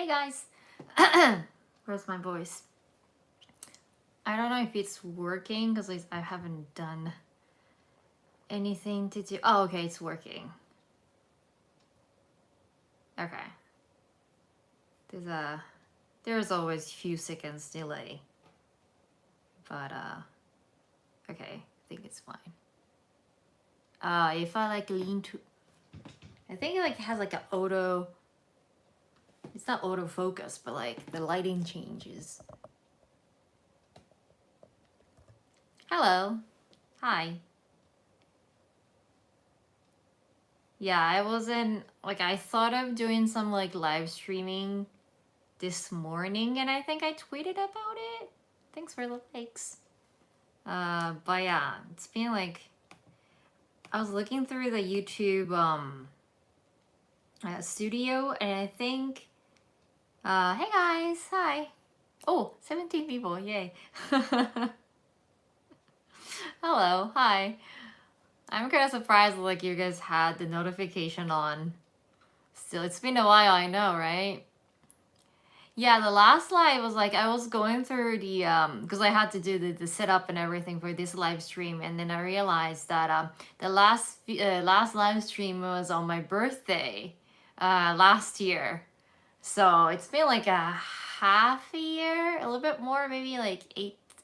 Hey guys. Where's my voice? I don't know if it's working because I haven't done anything to do. Oh, okay, it's working. Okay. There's always a few seconds delay. But okay, I think it's fine. If I like lean to, I think it like has like an auto, it's not autofocus, but like the lighting changes. Hello. Hi. Yeah, I wasn't like I thought of doing some like live streaming this morning and I think I tweeted about it. Thanks for the likes. But yeah, it's been like I was looking through the YouTube studio and I think hey guys, hi. Oh, 17 people, yay. Hello, hi. I'm kind of surprised like you guys had the notification on. Still, it's been a while, I know, right? Yeah, the last live was like I was going through the because I had to do the setup and everything for this live stream, and then I realized that the last live stream was on my birthday last year, so it's been like a half a year, a little bit more, maybe like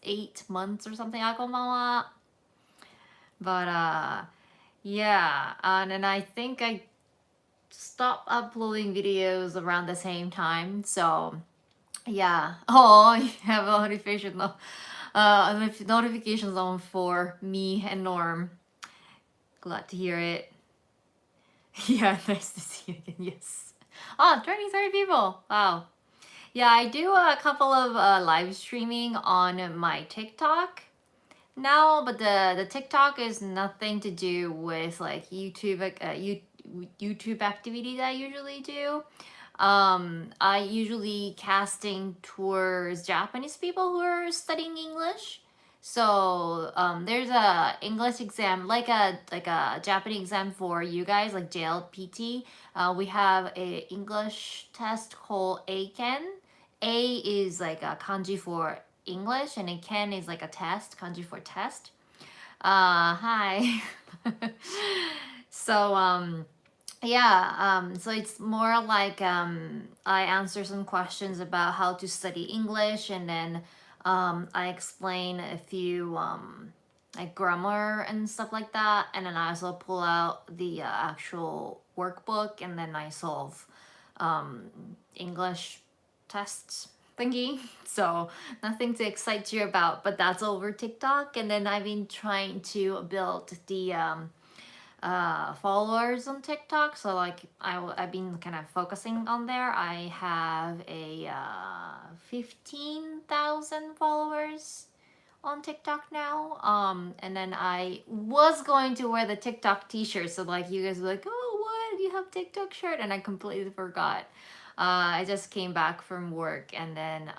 eight months or something. Ako mama, but yeah, and then I think I stopped uploading videos around the same time, so. Yeah. Oh, you have a notifications on for me and Norm. Glad to hear it. Yeah, nice to see you again. Yes. Oh, 23 people. Wow. Yeah, I do a couple of live streaming on my TikTok now, but the TikTok is nothing to do with like YouTube activity that I usually do. I usually casting towards Japanese people who are studying English. So there's a English exam, like a Japanese exam for you guys, like JLPT. We have a English test called Eiken. A is like a kanji for English, and Eiken is like a test, kanji for test. Hi. So yeah, so it's more like I answer some questions about how to study English, and then I explain a few like grammar and stuff like that, and then I also pull out the actual workbook, and then I solve um, English tests thingy. So nothing to excite you about, but that's over TikTok, and then I've been trying to build the followers on TikTok. So like I've been kind of focusing on there. I have a 15,000 followers on TikTok now. And then I was going to wear the TikTok t-shirt. So like you guys were like, oh, what? You have TikTok shirt? And I completely forgot. I just came back from work, and then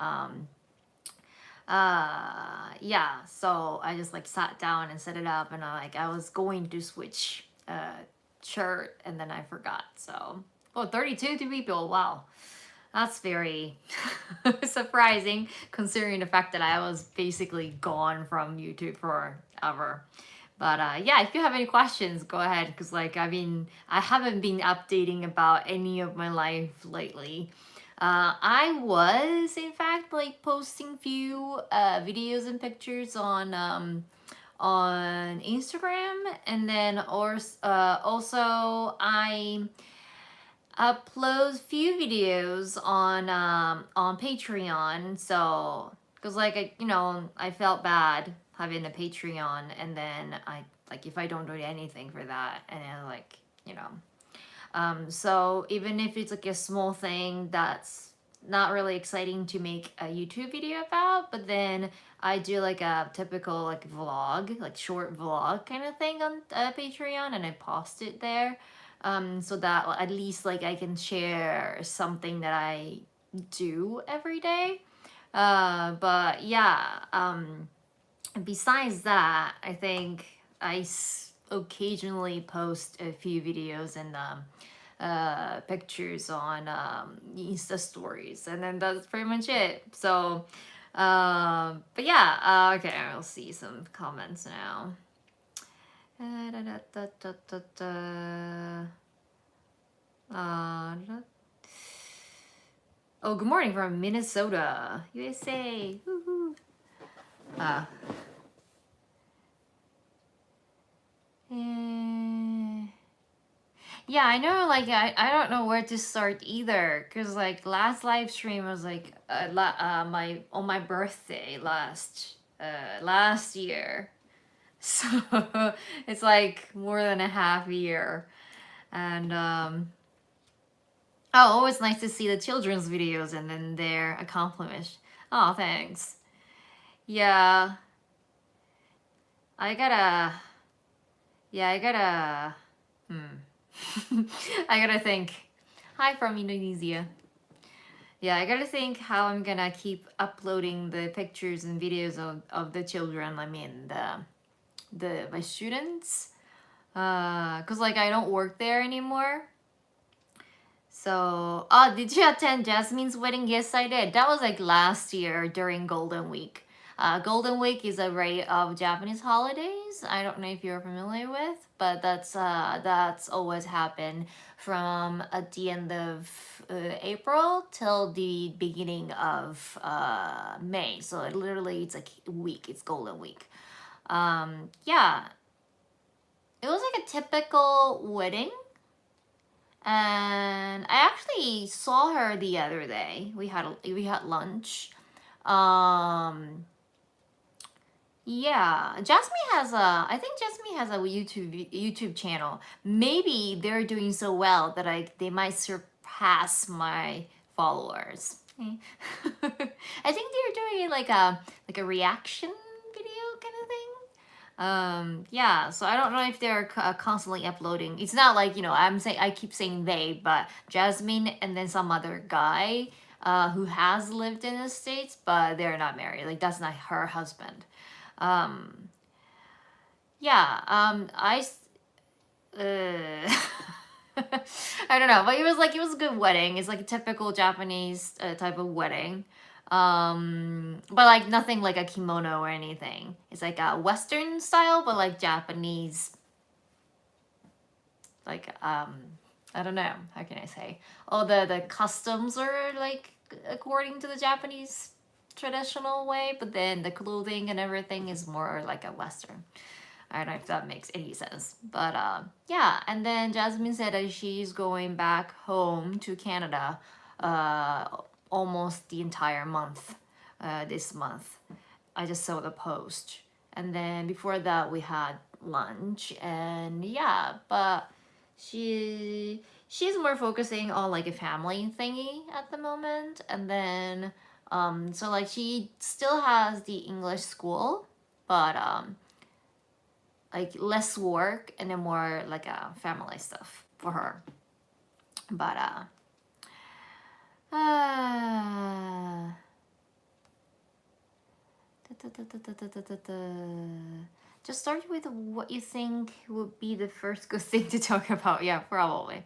yeah, so I just like sat down and set it up, and I was going to switch shirt, and then I forgot. So 32 people, wow, that's very surprising considering the fact that I was basically gone from YouTube forever. But yeah, if you have any questions, go ahead, because like I haven't been updating about any of my life lately. I was in fact like posting few videos and pictures on Instagram, and then also I upload few videos on Patreon. So because like I felt bad having a Patreon, and then I like if I don't do anything for that, and then like so even if it's like a small thing that's not really exciting to make a YouTube video about, but then I do like a typical like vlog, like short vlog kind of thing on Patreon, and I post it there, so that at least like I can share something that I do every day. But yeah, besides that, I think occasionally post a few videos, and pictures on Insta stories, and then that's pretty much it. So, but yeah, okay, I'll see some comments now. Oh, good morning from Minnesota, USA. Woohoo. Uh, yeah, I know, like, I don't know where to start either, because, like, last live stream was, like, on my birthday last year. So, it's, like, more than a half year. And, oh, always nice to see the children's videos and then they're accomplished. Oh, thanks. Yeah, I gotta, I gotta think. Hi from Indonesia. Yeah, I gotta think how I'm gonna keep uploading the pictures and videos of the children. I mean, my students. Cause like I don't work there anymore. So, did you attend Jasmine's wedding? Yes, I did. That was like last year during Golden Week. Golden Week is a rite of Japanese holidays. I don't know if you're familiar with, but that's always happened from at the end of April till the beginning of May. So literally, it's like a week. It's Golden Week. Yeah, it was like a typical wedding. And I actually saw her the other day. We had lunch. Yeah, I think Jasmine has a YouTube channel. Maybe they're doing so well that they might surpass my followers. I think they're doing like a reaction video kind of thing. Yeah, so I don't know if they're constantly uploading. It's not like, I keep saying they, but Jasmine and then some other guy who has lived in the States, but they're not married. Like, that's not her husband. Yeah, I don't know, but it was a good wedding. It's like a typical Japanese type of wedding. But like nothing like a kimono or anything. It's like a Western style, but like Japanese. Like I don't know, how can I say? Oh, the customs are like according to the Japanese traditional way, but then the clothing and everything is more like a Western. I don't know if that makes any sense. But yeah, and then Jasmine said that she's going back home to Canada almost the entire month this month. I just saw the post. And then before that we had lunch, and yeah, but she's more focusing on like a family thingy at the moment. And then so like she still has the English school, but like less work and then more like a family stuff for her. But just start with what you think would be the first good thing to talk about. Yeah, probably.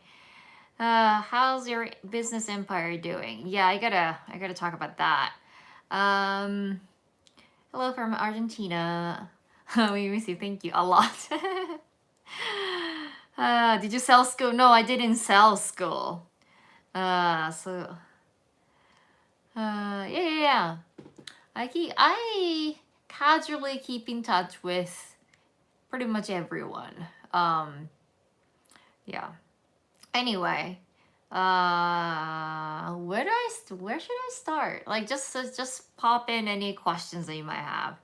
How's your business empire doing? Yeah, I gotta talk about that. Hello from Argentina. We miss you. Thank you a lot. Did you sell school? No, I didn't sell school. So yeah. I casually keep in touch with pretty much everyone. Yeah. Anyway, where should I start? Like just pop in any questions that you might have.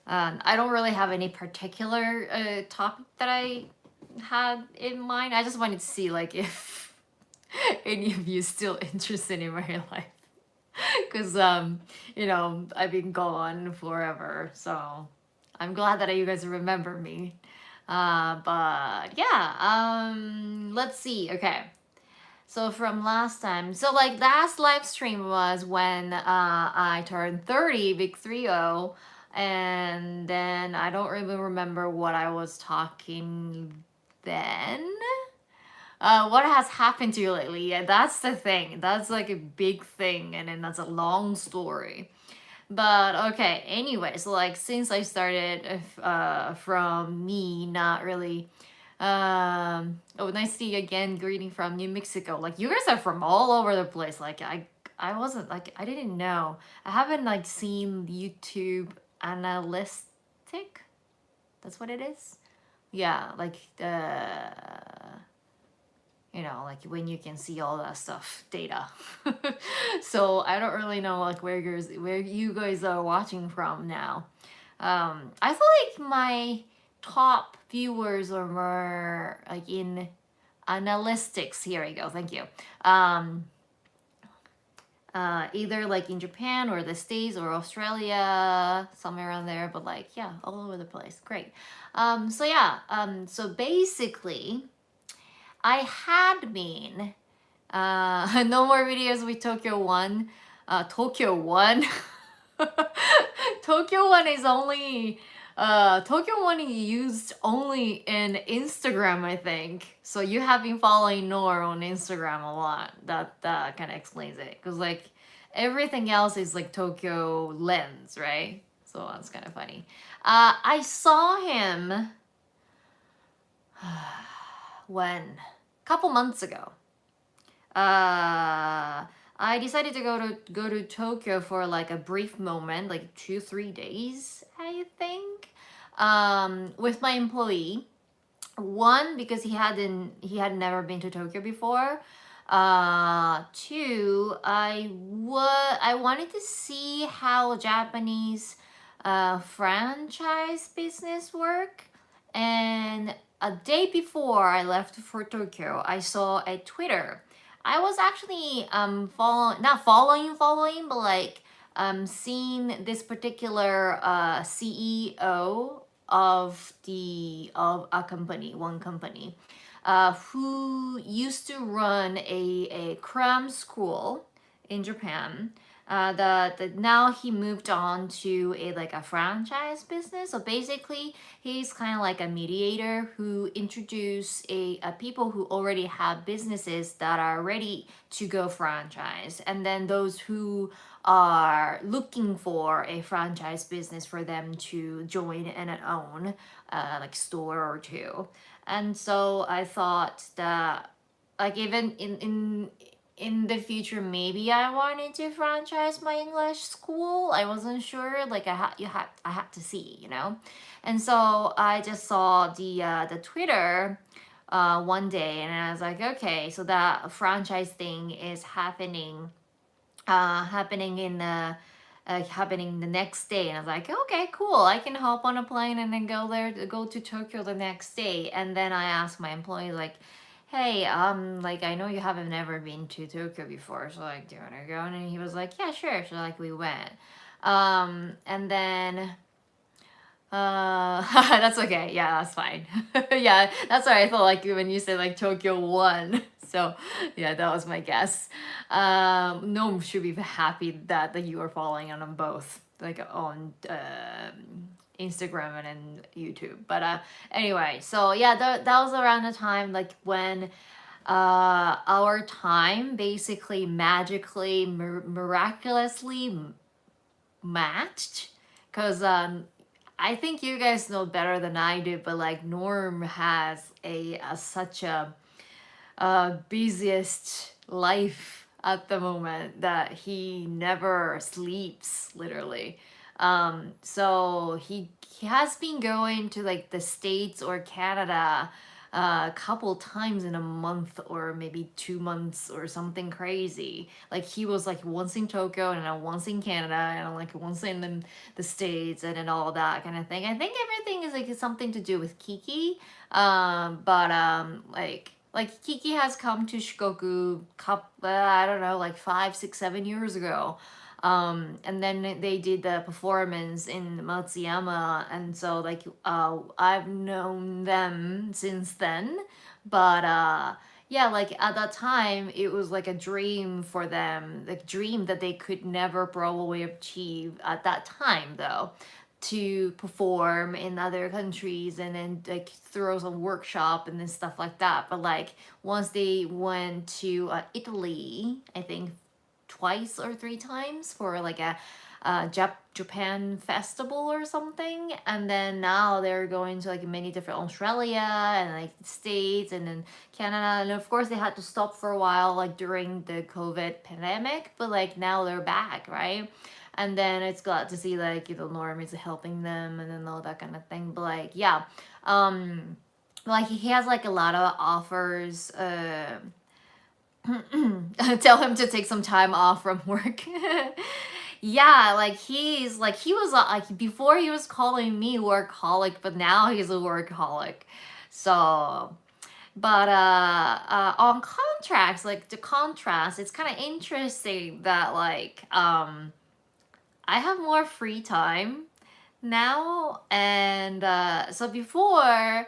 I don't really have any particular topic that I had in mind. I just wanted to see like if any of you still interested in my life. Because I've been gone forever, so I'm glad that you guys remember me. But yeah, let's see. Okay, so from last time, so like last live stream was when I turned 30, big 30, and then I don't even remember what I was talking then. What has happened to you lately? Yeah, that's the thing. That's like a big thing, and then that's a long story. But okay, anyway, so like since I started from me not really oh, nice to see you again, greeting from New Mexico. Like you guys are from all over the place. Like I wasn't like I didn't know. I haven't like seen YouTube analytic. That's what it is. Yeah, like the like when you can see all that stuff, data. So I don't really know like where you guys are watching from now. I feel like my top viewers are more like in analytics. Here we go. Thank you. Um, either like in Japan or the States or Australia, somewhere around there. But like yeah, all over the place. Great. So yeah. So basically, I had been no more videos with Tokyo One. Tokyo One. Tokyo One is only Tokyo One is used only in Instagram, I think. So you have been following Nor on Instagram a lot. That kind of explains it. Cause like everything else is like Tokyo Lens, right? So that's kind of funny. I saw him when couple months ago. I decided to go to Tokyo for like a brief moment, like 2-3 days, I think, with my employee. One, because he had never been to Tokyo before. Two, I wanted to see how Japanese franchise business work. And a day before I left for Tokyo, I saw a Twitter. I was actually not following, but like seeing this particular CEO of a company, one company, who used to run a cram school in Japan. Now he moved on to a like a franchise business. So basically, he's kind of like a mediator who introduce a people who already have businesses that are ready to go franchise, and then those who are looking for a franchise business for them to join and own, like store or two. And so I thought that like even in the future maybe I wanted to franchise my English school. I wasn't sure. Like I had to see. And so I just saw the Twitter one day, and I was like, okay, so that franchise thing is happening the next day. And I was like, okay, cool, I can hop on a plane and then go to Tokyo the next day. And then I asked my employee like, hey, like I know you haven't never been to Tokyo before, so like do you want to go? And he was like, yeah, sure. So like we went. And then that's okay. Yeah, that's fine. Yeah, that's what I thought like when you said like Tokyo One. So yeah, that was my guess. No should be happy that you are following on them both, like on Instagram and then YouTube. But anyway, so yeah, that was around the time like when our time basically magically miraculously matched, because I think you guys know better than I do, but like Norm has a such a busiest life at the moment that he never sleeps literally. So he has been going to like the States or Canada a couple times in a month or maybe 2 months or something crazy. Like he was like once in Tokyo and then once in Canada and like once in the States and then all that kind of thing. I think everything is like something to do with Kiki. But like Kiki has come to Shikoku I don't know, like 5, 6, 7 years ago. And then they did the performance in Matsuyama, and so like I've known them since then. But yeah, like at that time it was like a dream for them, like dream that they could never probably achieve at that time though. to perform in other countries and then like throw some workshop and then stuff like that. But like once they went to Italy, I think twice or three times for like a Japan festival or something, and then now they're going to like many different Australia and like States and then Canada, and of course they had to stop for a while like during the COVID pandemic, but like now they're back, right? And then it's glad to see like Norm is helping them and then all that kind of thing. But like yeah, like he has like a lot of offers. Tell him to take some time off from work. Yeah, like he was like before he was calling me workaholic, but now he's a workaholic. So but on contracts, like the contrast, it's kind of interesting that like I have more free time now, and so before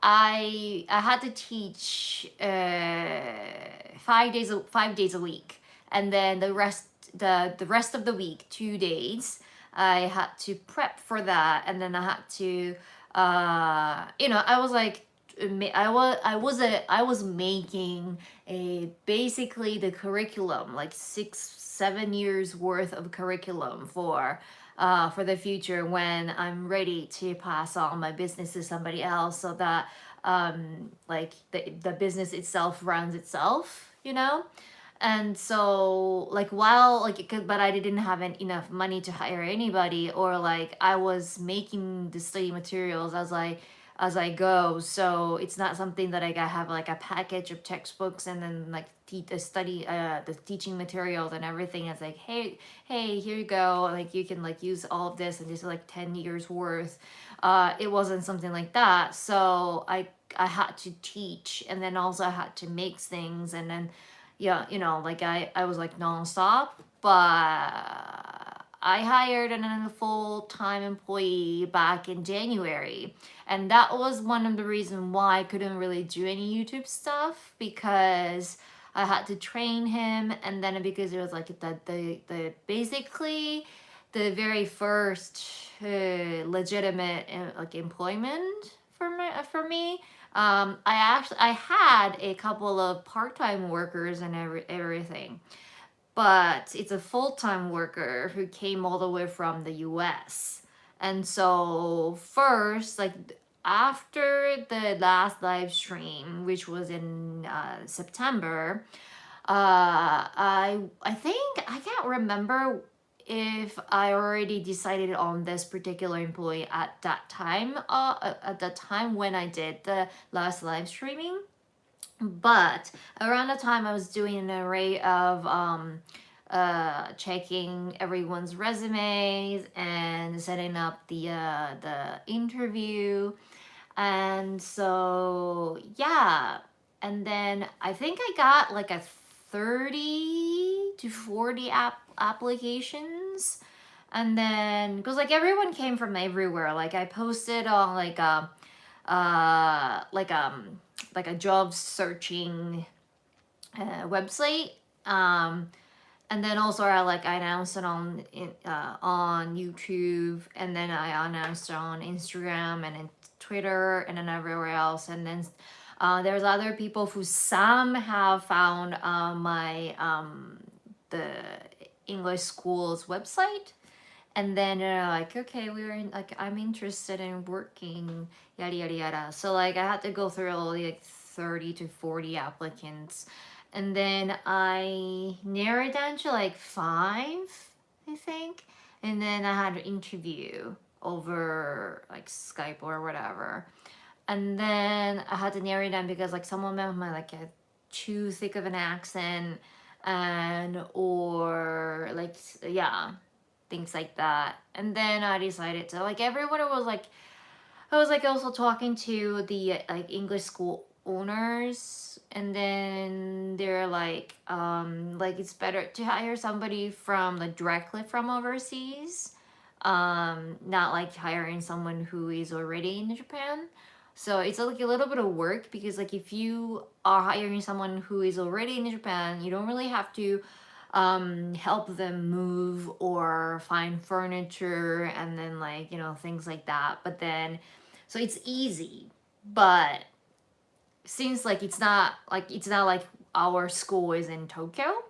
I had to teach 5 days a week, and then the rest of the week 2 days I had to prep for that, and then I had to I was like I was making a basically the curriculum like 6-7 years worth of curriculum for the future when I'm ready to pass on my business to somebody else, so that like the business itself runs itself, and so like while like but I didn't have enough money to hire anybody, or like I was making the study materials as I go. So it's not something that I have like a package of textbooks and then like the teaching materials and everything. It's like, hey, here you go. Like you can like use all of this and just like 10 years worth. It wasn't something like that. So I had to teach, and then also I had to make things, and then yeah, like I was like nonstop, but I hired a full-time employee back in January. And that was one of the reasons why I couldn't really do any YouTube stuff, because I had to train him, and then because it was like the basically the very first legitimate like employment for me. I had a couple of part-time workers and everything, but it's a full-time worker who came all the way from the US. And so first, like after the last live stream, which was in September, I think I can't remember if I already decided on this particular employee at that time, at the time when I did the last live streaming. But around the time I was doing an array of checking everyone's resumes and setting up the interview, and so yeah, and then I think I got like a 30 to 40 applications, and then because like everyone came from everywhere, like I posted on like like a job searching website, and then also I announced it on YouTube, and then I announced it on Instagram and in Twitter and then everywhere else, and then there's other people who somehow found my the English school's website, and then they're like, okay, I'm interested in working, yada yada yada. So like I had to go through all the like 30 to 40 applicants, and then I narrowed down to like 5, I think, and then I had an interview over like Skype or whatever, and then I had to narrow it down because like some of them had like a too thick of an accent, and or like yeah, things like that. And then I decided to like everyone was like I was like also talking to the like English school owners, and then they're like it's better to hire somebody from like directly from overseas, not like hiring someone who is already in Japan. So it's like a little bit of work, because like if you are hiring someone who is already in Japan, you don't really have to help them move or find furniture, and then like, things like that. But then, so it's easy, but seems like it's not like our school is in Tokyo.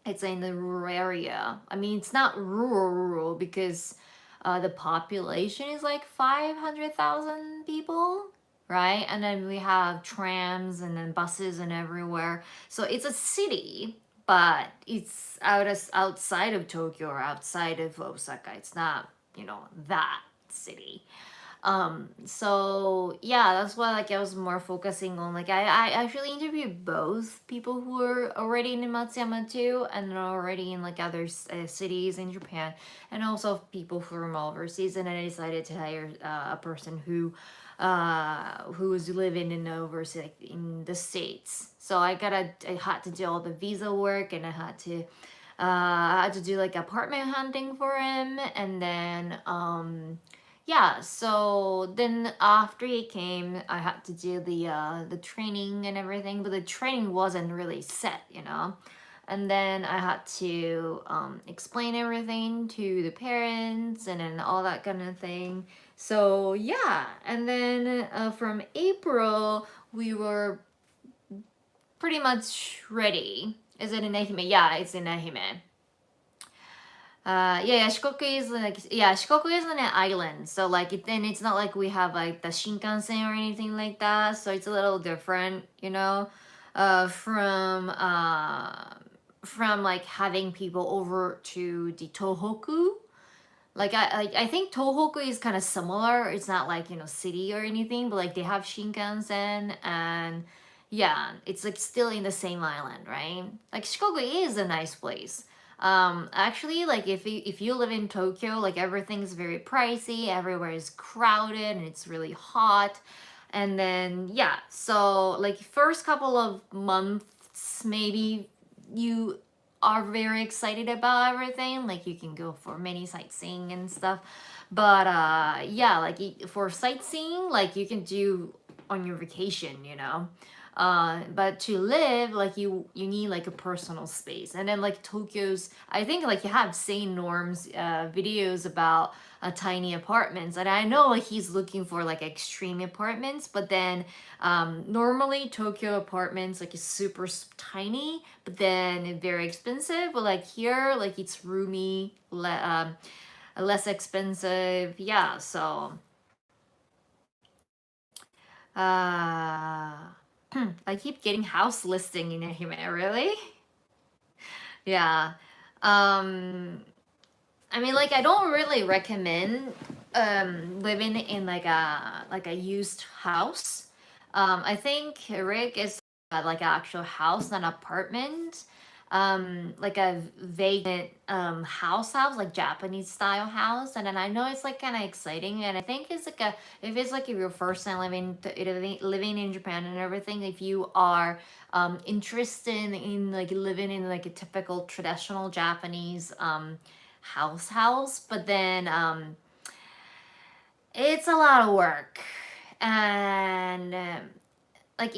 It's in the rural area. I mean, it's not rural because the population is like 500,000 people, right? And then we have trams and then buses and everywhere. So it's a city, but it's outside of Tokyo or outside of Osaka. It's not, that city. So yeah, that's why like I was more focusing on, like I actually interviewed both people who were already in Matsuyama too, and already in like other cities in Japan, and also people from overseas. And I decided to hire a person who was living in overseas, like, in the States. So I had to do all the visa work, and I had to do like apartment hunting for him, and then yeah, so then after he came, I had to do the training and everything, but the training wasn't really set. And then I had to explain everything to the parents and then all that kind of thing. So yeah, and then from April we were pretty much ready. Is it in Ehime? Yeah, it's in Ehime. Yeah, Shikoku is like, yeah, Shikoku is an island, so like then it's not like we have like the Shinkansen or anything like that, so it's a little different, uh, from uh, from like having people over to the Tohoku. Like I think Tohoku is kind of similar. It's not like, city or anything, but like they have Shinkansen, and yeah, it's like still in the same island, right? Like Shikoku is a nice place. Actually, like if you live in Tokyo, like everything's very pricey, everywhere is crowded, and it's really hot. And then yeah, so like first couple of months, maybe you are very excited about everything, like you can go for many sightseeing and stuff. But yeah, like for sightseeing, like you can do on your vacation. But to live, like you need like a personal space. And then like Tokyo's, I think like you have seen Norm's videos about tiny apartments, and I know like he's looking for like extreme apartments, but then normally Tokyo apartments like is super tiny, but then very expensive. But like here, like it's roomy, less expensive. Yeah, so I keep getting house listing in Ehime, really? Yeah. Um, I mean, like, I don't really recommend living in like a used house. I think Rick is like an actual house, not an apartment. Like a vacant house, like Japanese style house. And then I know it's like kind of exciting, and I think it's like a if it's like if you're first time living in Japan and everything, if you are interested in like living in like a typical traditional Japanese house, but then it's a lot of work. And like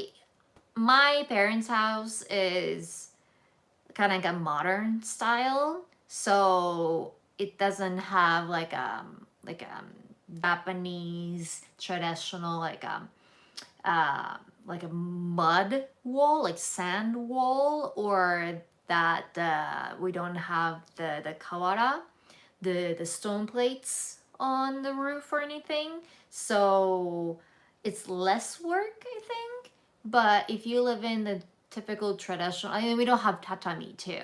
my parents' house is kind of like a modern style, so it doesn't have like Japanese traditional like a mud wall, like sand wall, or that we don't have the kawara, the stone plates on the roof or anything. So it's less work, I think. But if you live in the typical traditional, I mean, we don't have tatami too.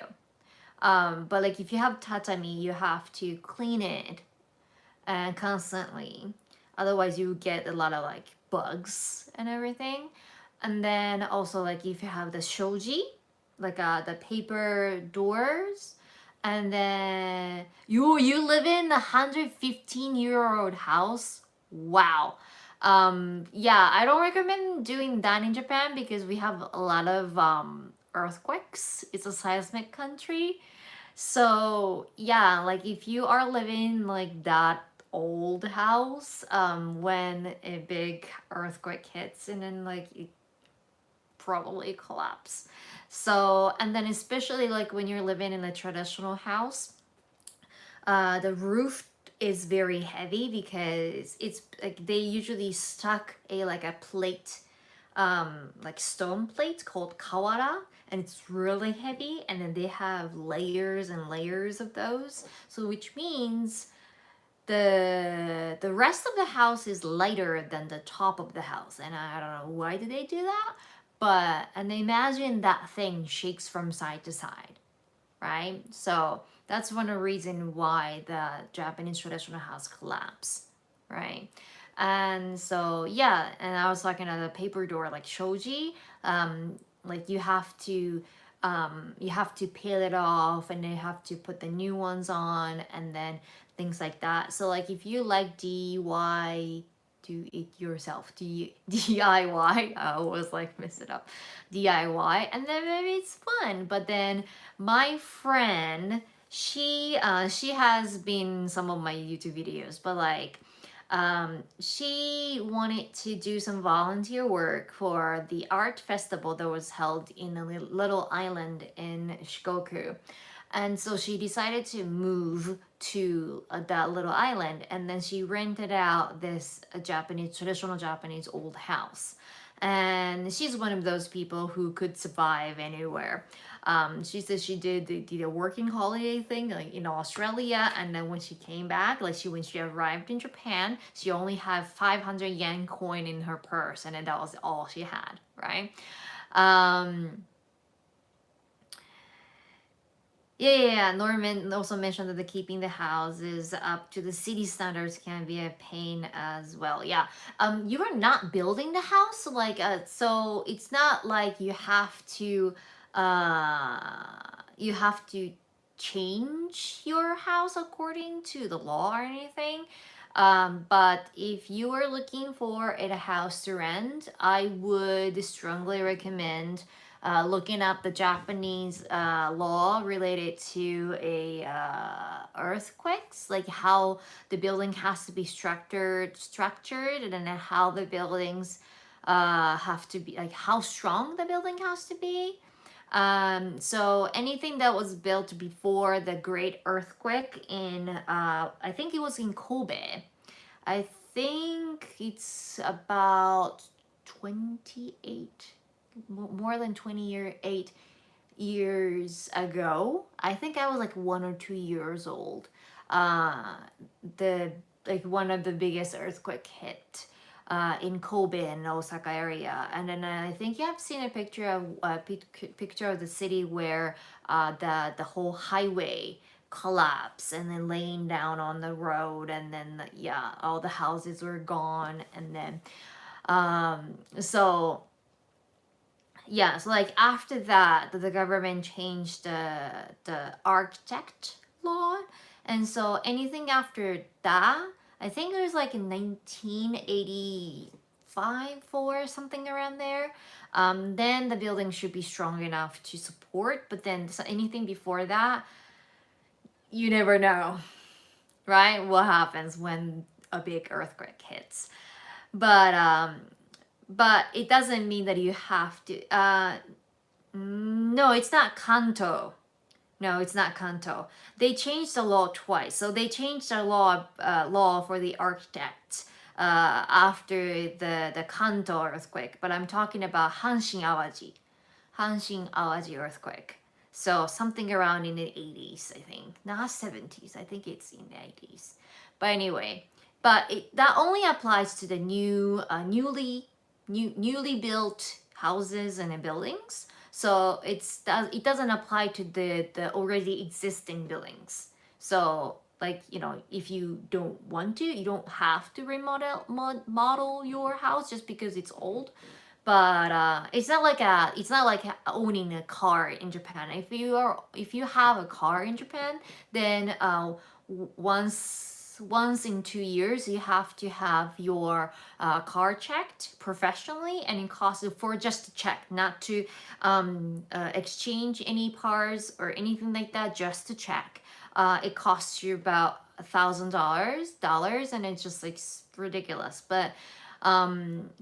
But like if you have tatami, you have to clean it and constantly. Otherwise, you get a lot of like bugs and everything. And then also like if you have the shoji, like the paper doors, and then you live in a 115-year-old house. Wow. Yeah, I don't recommend doing that in Japan because we have a lot of earthquakes. It's a seismic country. So yeah, like if you are living like that old house, when a big earthquake hits and then like probably collapse. So, and then especially like when you're living in a traditional house, the roof is very heavy because it's like they usually stuck a like a plate, like stone plate called kawara, and it's really heavy, and then they have layers and layers of those, so which means the rest of the house is lighter than the top of the house, and I don't know why did they do that, but and imagine that thing shakes from side to side, right? So that's one of the reason why the Japanese traditional house collapsed, right? And so yeah, and I was talking about the paper door like shoji, like you have to peel it off and you have to put the new ones on and then things like that. So like if you like DIY, do it yourself, DIY, I always like mess it up, DIY, and then maybe it's fun. But then my friend, she has been some of my YouTube videos, but like she wanted to do some volunteer work for the art festival that was held in a little island in Shikoku. And so she decided to move to that little island, and then she rented out this Japanese, traditional Japanese old house. And she's one of those people who could survive anywhere. She says she did a working holiday thing like in Australia, and then when she came back, like when she arrived in Japan, she only had 500 yen coin in her purse, and then that was all she had, right? Um, yeah. Norman also mentioned that the keeping the houses up to the city standards can be a pain as well. Yeah. You are not building the house, like so it's not like you have to change your house according to the law or anything. But if you are looking for a house to rent, I would strongly recommend looking up the Japanese law related to a earthquakes, like how the building has to be structured, and then how the buildings have to be, like how strong the building has to be. So anything that was built before the great earthquake in, I think it was in Kobe. I think it's about 28, more than 28 years ago. I think I was like 1 or 2 years old. Uh, the like one of the biggest earthquake hit in Kobe and Osaka area, and then I think you have seen a picture of picture of the city where the whole highway collapsed and then laying down on the road, and then yeah, all the houses were gone, and then so yeah, so like after that the government changed the architect law, and so anything after that, I think it was like in 1985 or something around there, then the building should be strong enough to support. But then so anything before that, you never know, right, what happens when a big earthquake hits. But it doesn't mean that you have to no, it's not Kanto. No, it's not Kanto. They changed the law twice. So they changed the law for the architects after the Kanto earthquake. But I'm talking about Hanshin Awaji earthquake. So something around in the 80s, I think. Not 70s. I think it's in the 80s. But anyway, that only applies to the newly built houses and buildings. So it doesn't apply to the already existing buildings. So like, if you don't want to, you don't have to model your house just because it's old. But it's not like owning a car in Japan. If you have a car in Japan, then once in 2 years you have to have your car checked professionally, and it costs for just to check, not to exchange any parts or anything like that, just to check. It costs you about $1,000, and it's just like ridiculous. But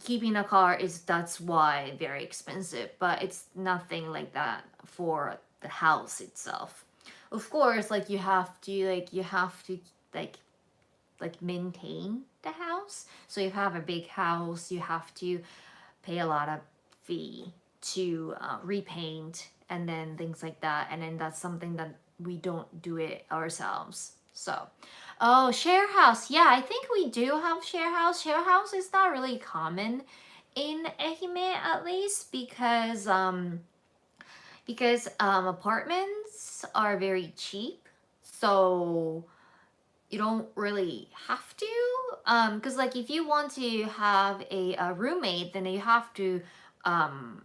Keeping a car is, that's why very expensive, but it's nothing like that for the house itself. Of course, like you have to like maintain the house. So if you have a big house, you have to pay a lot of fee to repaint and then things like that, and then that's something that we don't do it ourselves. So oh, share house, yeah, I think we do have share house. Share house is not really common in Ehime, at least because apartments are very cheap, so you don't really have to, because like if you want to have a roommate, then you have to um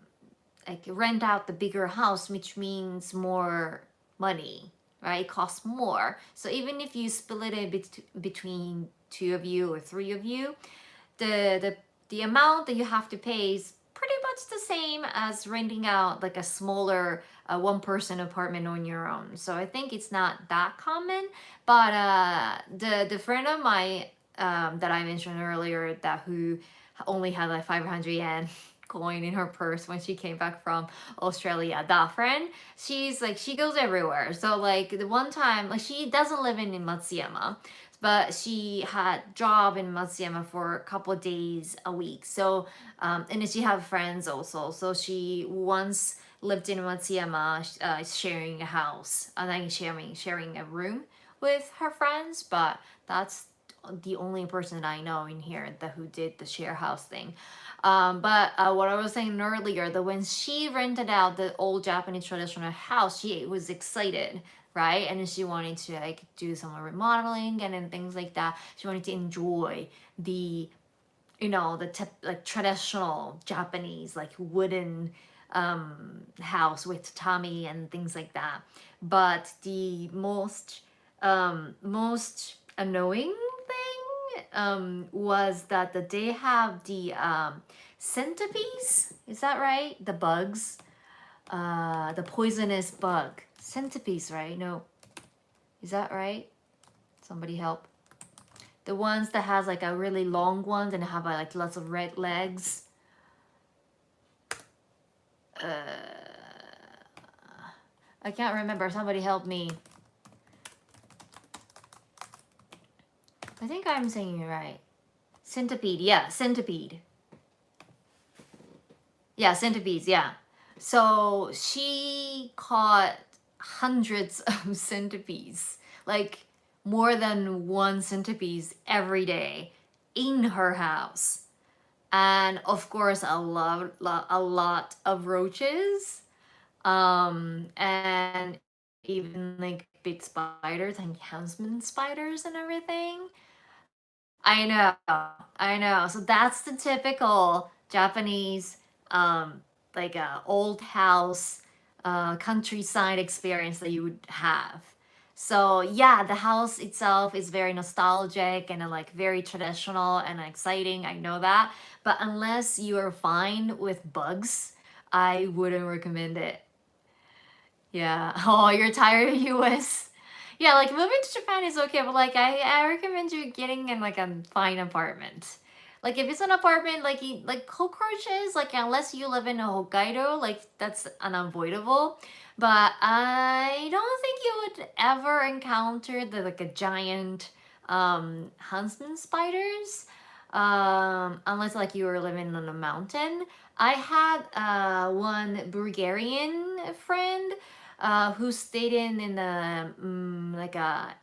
like rent out the bigger house, which means more money, right? It costs more. So even if you split it between two of you or three of you, the amount that you have to pay is pretty much the same as renting out like a smaller one person apartment on your own. So I think it's not that common. But the friend of mine that I mentioned earlier, that who only had like 500 yen coin in her purse when she came back from Australia, that friend, she's like, she goes everywhere. So like the one time, like she doesn't live in Matsuyama, but she had job in Matsuyama for a couple of days a week. So and then she have friends also. So she once lived in Matsuyama, sharing a house, and then sharing a room with her friends. But that's the only person I know in here that who did the share house thing. But what I was saying earlier, that when she rented out the old Japanese traditional house, she was excited, right? And then she wanted to like do some remodeling and then things like that. She wanted to enjoy the, like traditional Japanese like wooden house with tatami and things like that. But the most annoying thing was that they have the centipedes. Is that right? The bugs, the poisonous bug centipedes, right? No, is that right? Somebody help. The ones that has like a really long ones and have like lots of red legs. I can't remember. Somebody help me. I think I'm saying it right. Centipede, yeah, centipede. Yeah, centipedes, yeah. So she caught hundreds of centipedes, like more than one centipede every day in her house. And of course, a lot of roaches, and even like big spiders and huntsman spiders and everything. I know, I know. So that's the typical Japanese, like old house, countryside experience that you would have. So yeah, the house itself is very nostalgic and like very traditional and exciting. I know that, but unless you are fine with bugs, I wouldn't recommend it. Yeah. Oh, you're tired of US. Yeah, like moving to Japan is okay, but like I recommend you getting in like a fine apartment. Like if it's an apartment like like cockroaches, like unless you live in a Hokkaido, like that's unavoidable. But I don't think you would ever encounter the like a giant huntsman spiders. Unless like you were living on a mountain. I had one Bulgarian friend who stayed in the like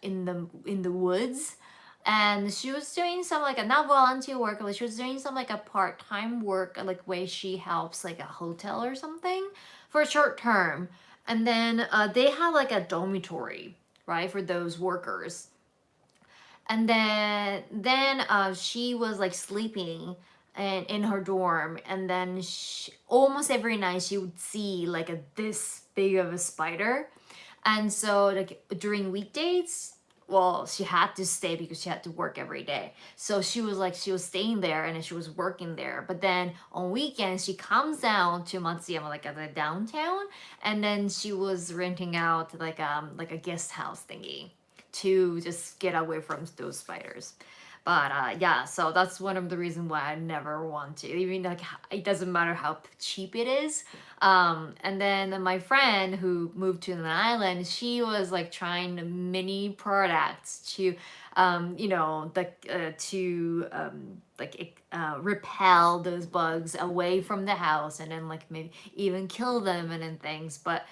in the woods, and she was doing some like a not volunteer work, but she was doing some like a part-time work, like where she helps like a hotel or something for a short term, and then they had like a dormitory, right, for those workers. And then she was like sleeping and in her dorm, and then almost every night she would see like this big of a spider. And so like during weekdays, well, she had to stay because she had to work every day. So she was staying there and then she was working there. But then on weekends she comes down to Matsuyama, like at the downtown, and then she was renting out like a guest house thingy to just get away from those spiders. But yeah, so that's one of the reasons why I never want to. Even like it doesn't matter how cheap it is. And then my friend who moved to an island, she was like trying many products to, you know, repel those bugs away from the house, and then like maybe even kill them and then things. But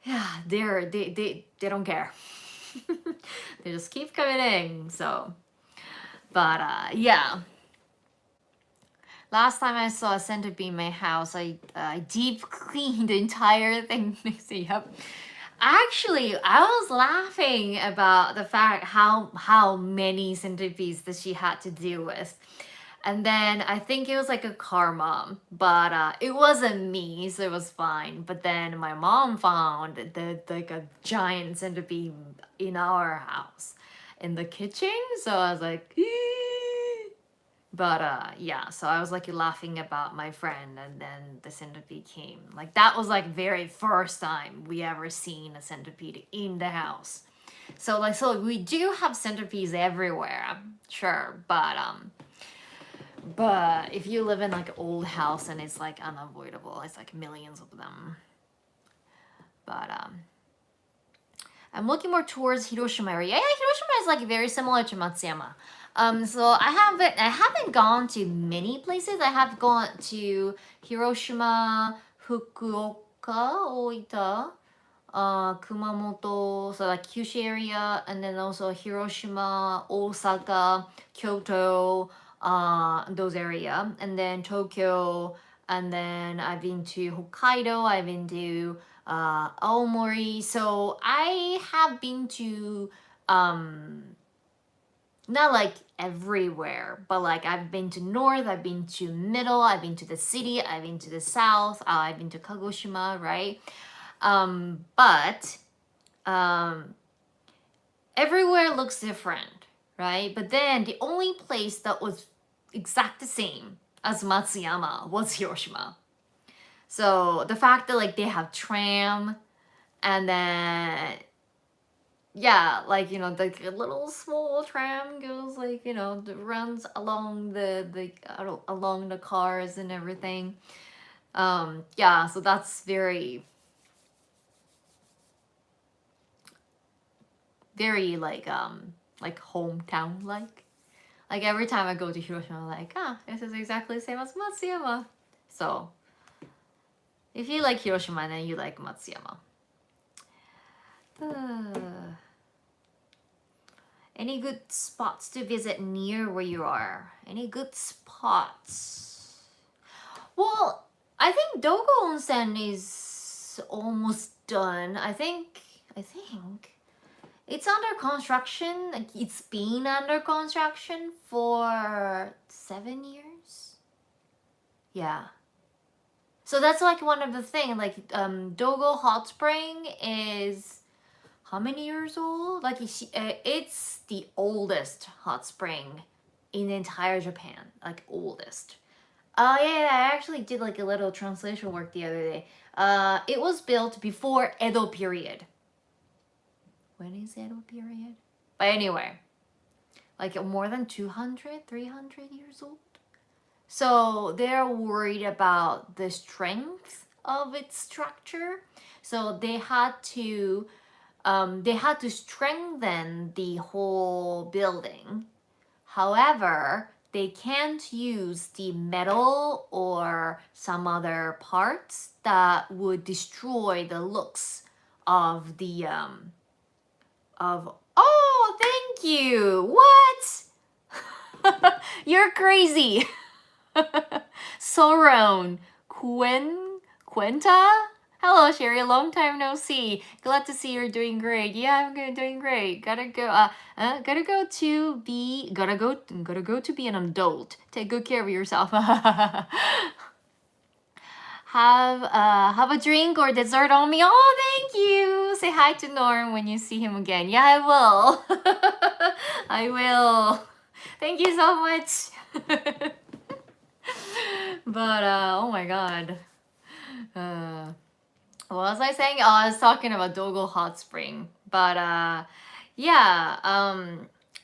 yeah, they don't care. They just keep coming in. So, but yeah. Last time I saw a centipede in my house, I deep cleaned the entire thing. Yep. Actually, I was laughing about the fact how many centipedes that she had to deal with. And then I think it was like a karma, but it wasn't me, so it was fine. But then my mom found like a giant centipede in our house, in the kitchen. So I was like, but yeah. So I was like laughing about my friend, and then the centipede came. Like that was like very first time we ever seen a centipede in the house. So like we do have centipedes everywhere, sure, but if you live in like an old house and it's like unavoidable, it's like millions of them. But I'm looking more towards Hiroshima area. Yeah, Hiroshima is like very similar to Matsuyama. So I haven't gone to many places. I have gone to Hiroshima, Fukuoka, Oita, Kumamoto, so like Kyushu area, and then also Hiroshima, Osaka, Kyoto, those area, and then Tokyo, and then I've been to Hokkaido, I've been to Aomori. So I have been to not like everywhere, but like I've been to north, I've been to middle, I've been to the city, I've been to the south, I've been to Kagoshima, right? But everywhere looks different, right? But then the only place that was exact the same as Matsuyama was Hiroshima. So the fact that like they have tram, and then yeah, like you know, the little small tram goes like you know runs along along the cars and everything. Yeah, so that's very very like hometown like. Like every time I go to Hiroshima, I'm like, this is exactly the same as Matsuyama. So if you like Hiroshima, then you like Matsuyama. Any good spots to visit near where you are? Any good spots? Well, I think Dogo Onsen is almost done. I think it's under construction. Like it's been under construction for 7 years. Yeah. So that's like one of the things. Like Dogo Hot Spring is how many years old? Like it's the oldest hot spring in the entire Japan. Like oldest. Yeah, I actually did like a little translation work the other day. It was built before Edo period. When is Edo period? But anyway, like more than 200, 300 years old. So they're worried about the strength of its structure. So they had to strengthen the whole building. However, they can't use the metal or some other parts that would destroy the looks of the oh, thank you. What? You're crazy. Soron, Quenta? Hello, Sherry. Long time no see. Glad to see you're doing great. Yeah, I'm doing great. Gotta go to be an adult. Take good care of yourself. Have a drink or dessert on me. Oh, thank you. Say hi to Norm when you see him again. Yeah, I will. I will. Thank you so much. But oh my god. What was I saying? Oh, I was talking about Dogo Hot Spring. But yeah,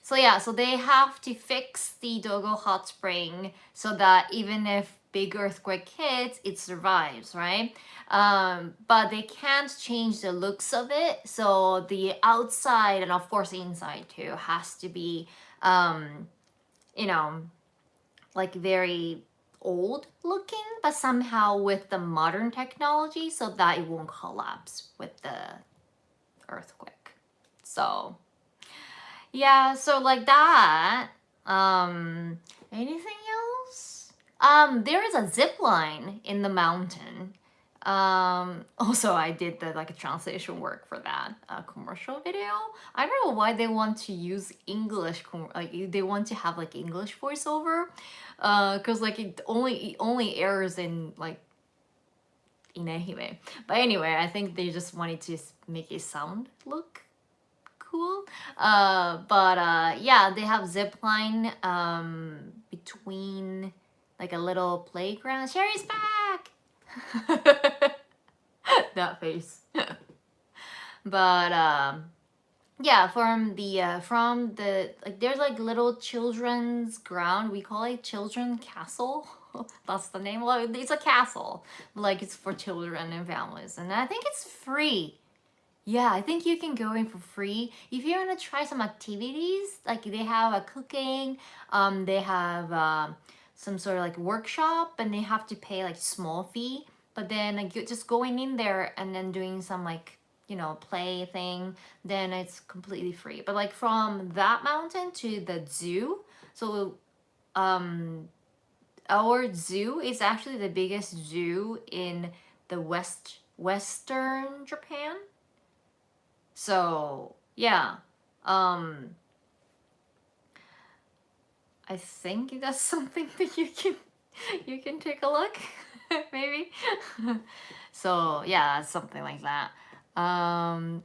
So yeah, so they have to fix the Dogo hot spring so that even if big earthquake hits, it survives, right? But they can't change the looks of it. So the outside and of course the inside too has to be, you know, like very old looking, but somehow with the modern technology so that it won't collapse with the earthquake. So yeah, so like that. Anything else? There is a zip line in the mountain. Also I did the like a translation work for that commercial video. I don't know why they want to use English, like they want to have like English voiceover, cause like it only airs in like in Ehime. But anyway, I think they just wanted to make it sound look cool. But yeah, they have zip line between like a little playground. Sherry's back. That face. But yeah, from the like there's like little children's ground. We call it children castle. That's the name. Well, it's a castle. Like it's for children and families, and I think it's free. Yeah, I think you can go in for free if you want to try some activities. Like they have a cooking, they have some sort of like workshop, and they have to pay like small fee. But then like you just going in there and then doing some like play thing, then it's completely free. But like from that mountain to the zoo, so our zoo is actually the biggest zoo in the western Japan. So yeah, um, I think that's something that you can take a look, maybe. So yeah, something like that.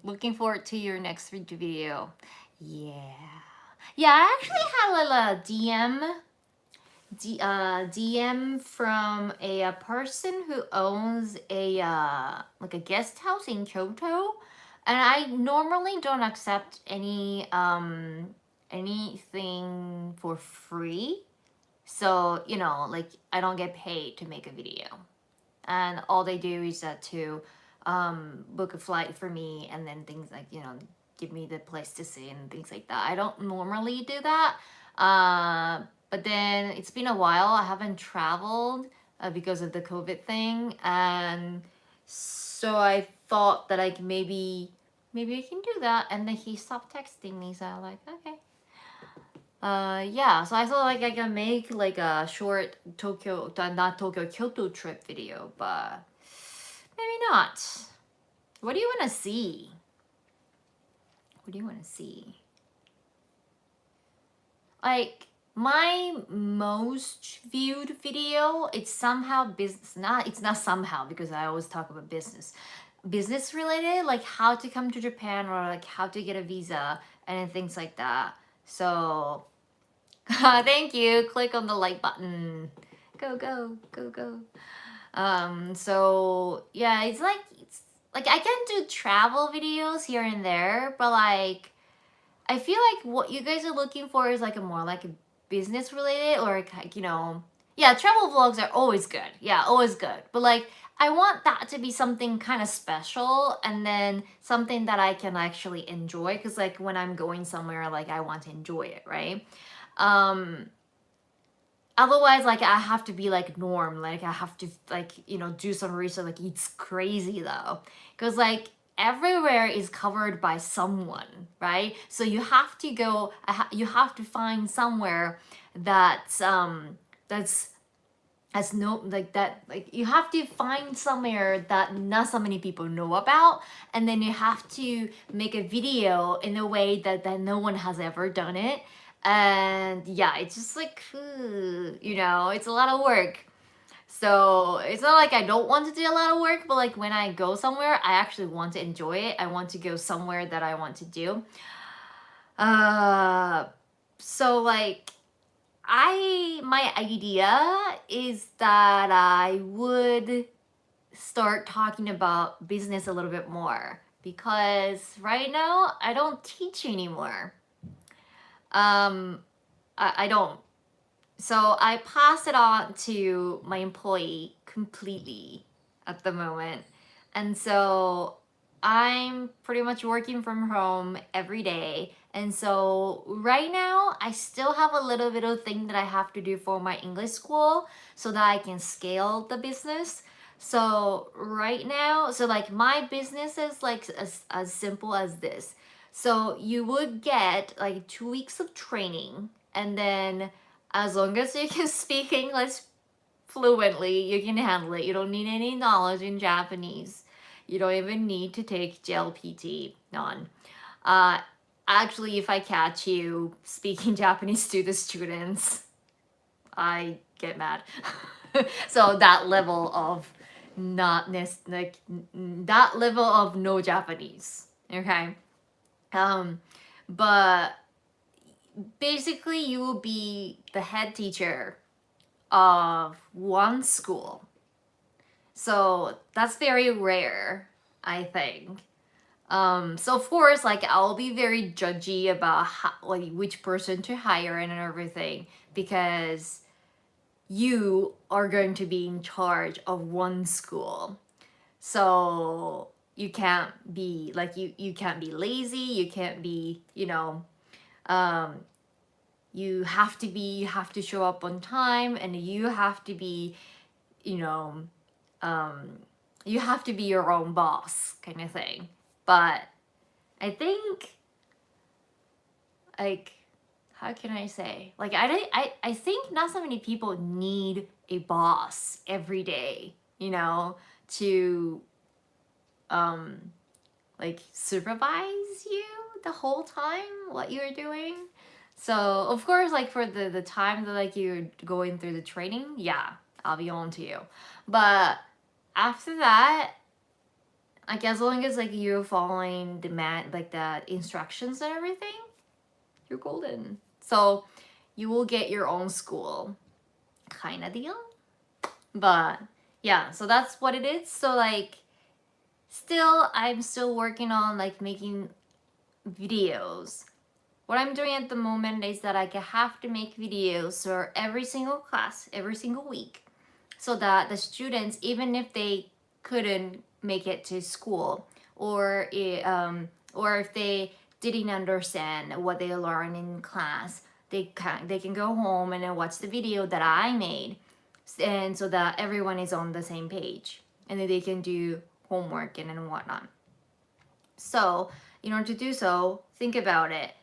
Looking forward to your next video. Yeah, yeah. I actually had a DM from a person who owns a like a guest house in Kyoto, and I normally don't accept anything for free. So like I don't get paid to make a video, and all they do is to book a flight for me, and then things like give me the place to stay and things like that. I don't normally do that. But then it's been a while. I haven't traveled because of the COVID thing, and so I thought that maybe I can do that. And then he stopped texting me, so I'm like, okay. Yeah, so I thought like I can make like a short not Tokyo, Kyoto trip video, but maybe not. What do you want to see? What do you want to see? Like my most viewed video, it's somehow business. It's not somehow because I always talk about business related, like how to come to Japan or like how to get a visa and things like that. So thank you. Click on the like button. Go go go go. So yeah, it's like I can do travel videos here and there, but like I feel like what you guys are looking for is like a more like a business related or like yeah, travel vlogs are always good. Yeah, always good. But like I want that to be something kind of special, and then something that I can actually enjoy, because like when I'm going somewhere, like I want to enjoy it, right? Otherwise, like I have to be like norm, like I have to like do some research. Like it's crazy though, because like everywhere is covered by someone, right? So you have to go, you have to find somewhere that's no like that, like you have to find somewhere that not so many people know about, and then you have to make a video in a way that no one has ever done it. And yeah, it's just like it's a lot of work. So it's not like I don't want to do a lot of work, but like when I go somewhere, I actually want to enjoy it. I want to go somewhere that I want to do. So like my idea is that I would start talking about business a little bit more, because right now I don't teach anymore. I don't. So I pass it on to my employee completely at the moment. And so I'm pretty much working from home every day. And so right now, I still have a little bit of thing that I have to do for my English school so that I can scale the business. So right now, so like my business is like as simple as this. So you would get like 2 weeks of training, and then as long as you can speak English fluently, you can handle it. You don't need any knowledge in Japanese. You don't even need to take JLPT, none. Uh, Actually, if I catch you speaking Japanese to the students, I get mad. So that level of like that level of no Japanese. Okay. Um, but basically you will be the head teacher of one school. So that's very rare, I think. So of course, like I'll be very judgy about how, like which person to hire and everything, because you are going to be in charge of one school. So you can't be like you can't be lazy, you can't be, um you have to show up on time, and you have to be, you know, um, you have to be your own boss kind of thing. But I think, like, how can I say? Like, I think not so many people need a boss every day, to, um, like, supervise you the whole time what you're doing. So, of course, like, for the time that, like, you're going through the training, yeah, I'll be on to you. But after that, like, as long as, like, you're following like, the instructions and everything, you're golden. So, you will get your own school kind of deal. But, yeah, so that's what it is. So, like, I'm still working on, like, making videos. What I'm doing at the moment is that I have to make videos for every single class, every single week, so that the students, even if they couldn't make it to school, or if they didn't understand what they learned in class, they can go home and then watch the video that I made, and so that everyone is on the same page, and then they can do homework and whatnot. So in order to do so, think about it.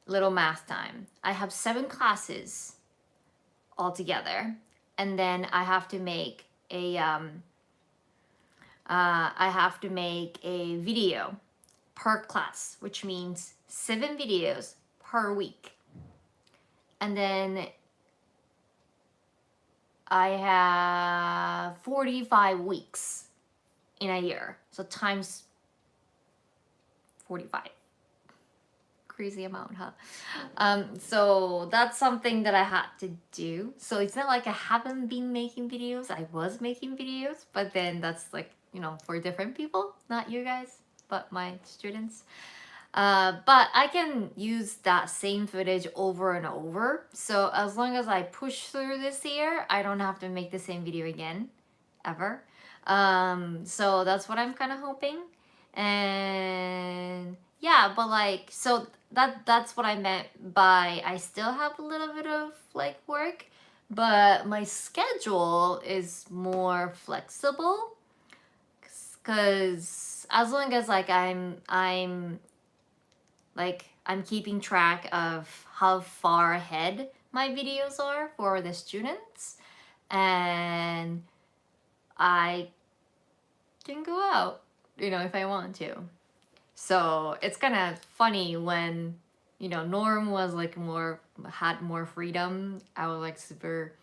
Little math time. I have 7 classes altogether, and then I have to make a video per class, which means 7 videos per week. And then I have 45 weeks in a year, so times 45. Crazy amount, huh? So that's something that I had to do. So it's not like I haven't been making videos. I was making videos, but then that's like, for different people, not you guys, but my students. But I can use that same footage over and over. So as long as I push through this year, I don't have to make the same video again, ever. So that's what I'm kind of hoping. And yeah, but like, so that's what I meant by I still have a little bit of like work, but my schedule is more flexible, because as long as like I'm keeping track of how far ahead my videos are for the students, and I can go out, if I want to. So it's kind of funny when, Norm was like had more freedom. I was like super,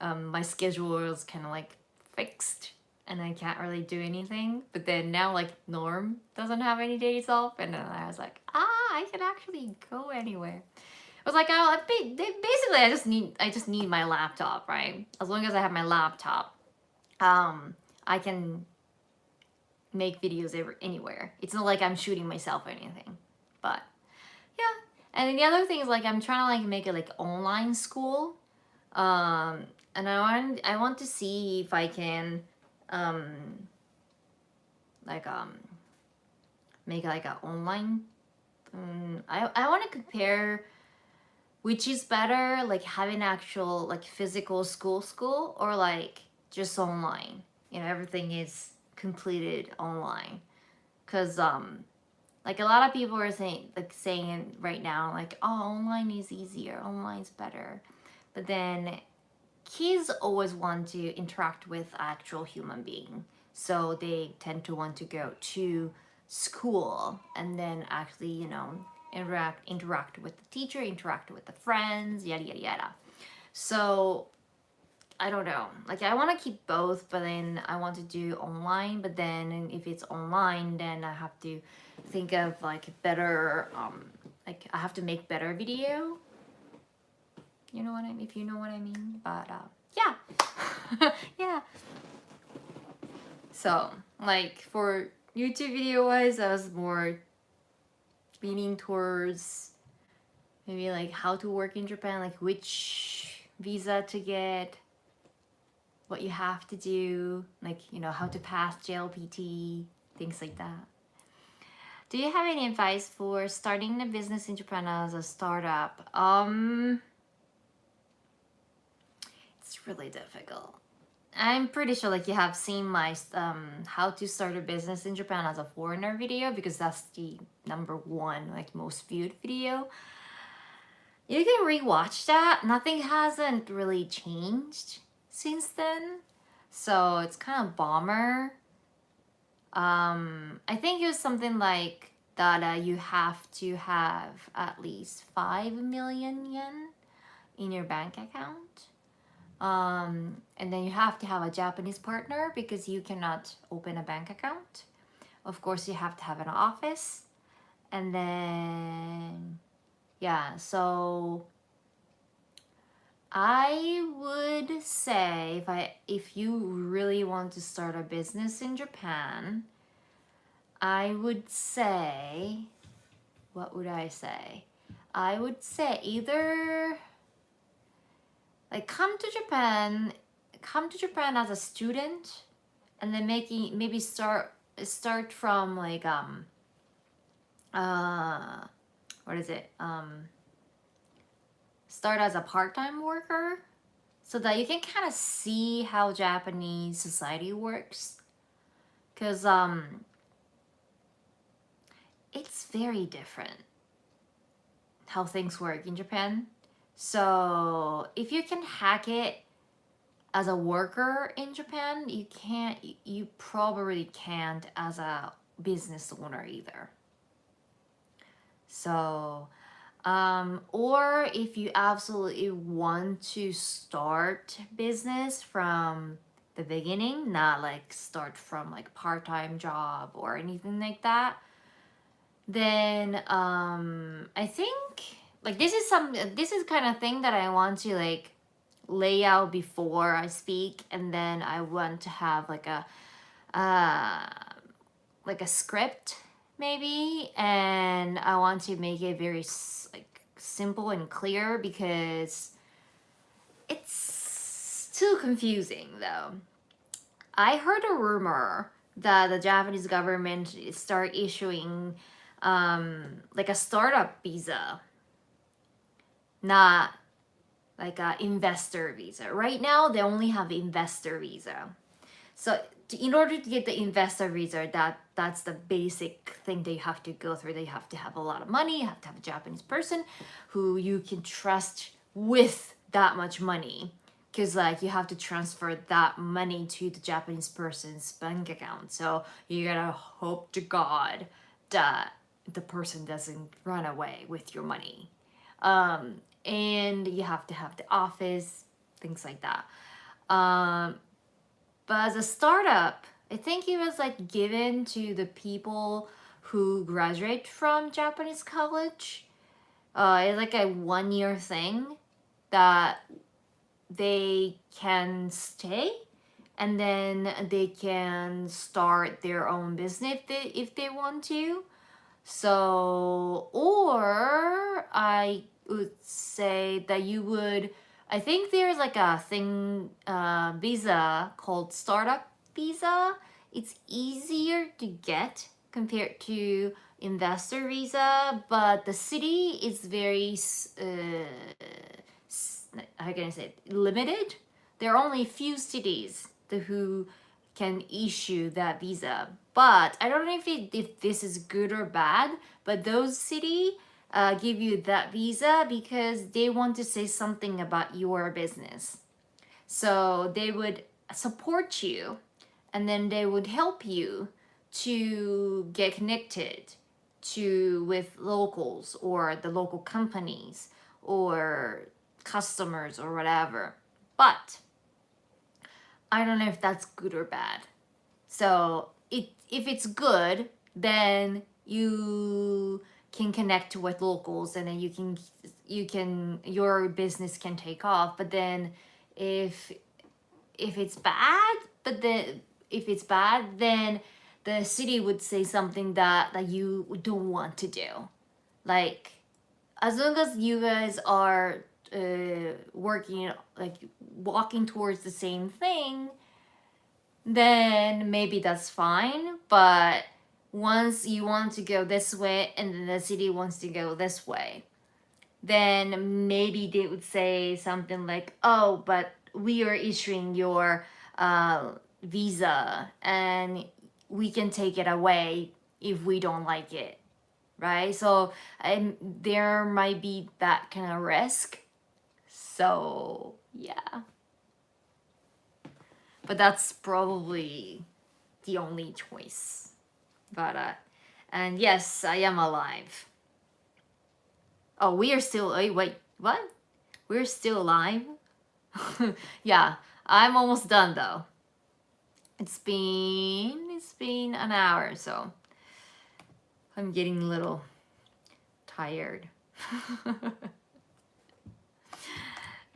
my schedule was kind of like fixed, and I can't really do anything. But then now, like, Norm doesn't have any days off, and then I was like, I can actually go anywhere. I was like, basically, I just need my laptop, right? As long as I have my laptop, I can make videos anywhere. It's not like I'm shooting myself or anything. But yeah, And then the other thing is like I'm trying to like make it like online school. And I want to see if I can um like make like an online I want to compare which is better, like having actual like physical school or like just online. Everything is completed online. Cause like a lot of people are saying right now like, oh, online is easier, online's better. But then kids always want to interact with actual human being, so they tend to want to go to school and then actually interact with the teacher, interact with the friends, yada yada yada. So I don't know, like I want to keep both, but then I want to do online. But then if it's online, then I have to think of like better like I have to make better video. You know what I mean? If you know what I mean. But yeah. Yeah. So like for YouTube video wise, I was more leaning towards maybe like how to work in Japan, like which visa to get, what you have to do, like how to pass JLPT, things like that. Do you have any advice for starting a business in Japan as a startup? It's really difficult. I'm pretty sure like you have seen my how to start a business in Japan as a foreigner video, because that's the #1 like most viewed video. You can rewatch that. Nothing hasn't really changed since then, so it's kind of bummer. I think it was something like that you have to have at least 5 million yen in your bank account. And then you have to have a Japanese partner because you cannot open a bank account. Of course, you have to have an office. And then, yeah, so I would say if you really want to start a business in Japan, I would say, what would I say? I would say either like come to Japan as a student, and then maybe start from like what is it? Start as a part-time worker, so that you can kind of see how Japanese society works, because it's very different how things work in Japan. So if you can hack it as a worker in Japan, you probably can't as a business owner either. So or if you absolutely want to start business from the beginning, not like start from like part-time job or anything like that, then I think like this is kind of thing that I want to like lay out before I speak, and then I want to have like a script maybe, and I want to make it very like simple and clear, because it's too confusing though. I heard a rumor that the Japanese government start issuing like a startup visa, not like a investor visa. Right now they only have investor visa. So in order to get the investor visa, that's the basic thing that you have to go through. That you have to have a lot of money, you have to have a Japanese person who you can trust with that much money, because like you have to transfer that money to the Japanese person's bank account. So you gotta hope to God that the person doesn't run away with your money. And you have to have the office, things like that. But as a startup, I think it was like given to the people who graduate from Japanese college. It's like a 1-year thing that they can stay, and then they can start their own business if they want to. So, or I would say that you would, I think there's like a thing, visa called startup visa. It's easier to get compared to investor visa, but the city is very, how can I say it, limited. There are only a few cities who can issue that visa. But I don't know if this is good or bad, but those cities give you that visa because they want to say something about your business. So they would support you, and then they would help you to get connected with locals or the local companies or customers or whatever. But I don't know if that's good or bad. So if it's good, then you can connect with locals, and then your business can take off. But then if it's bad, then the city would say something that you don't want to do. Like, as long as you guys are working, like walking towards the same thing, then maybe that's fine. But once you want to go this way and then the city wants to go this way, then maybe they would say something like, oh, but we are issuing your visa and we can take it away if we don't like it, right? So there might be that kind of risk. So yeah, but that's probably the only choice. But and yes, I am alive. Oh, we are still, wait, what? We're still alive? Yeah, I'm almost done though. It's been an hour, so I'm getting a little tired.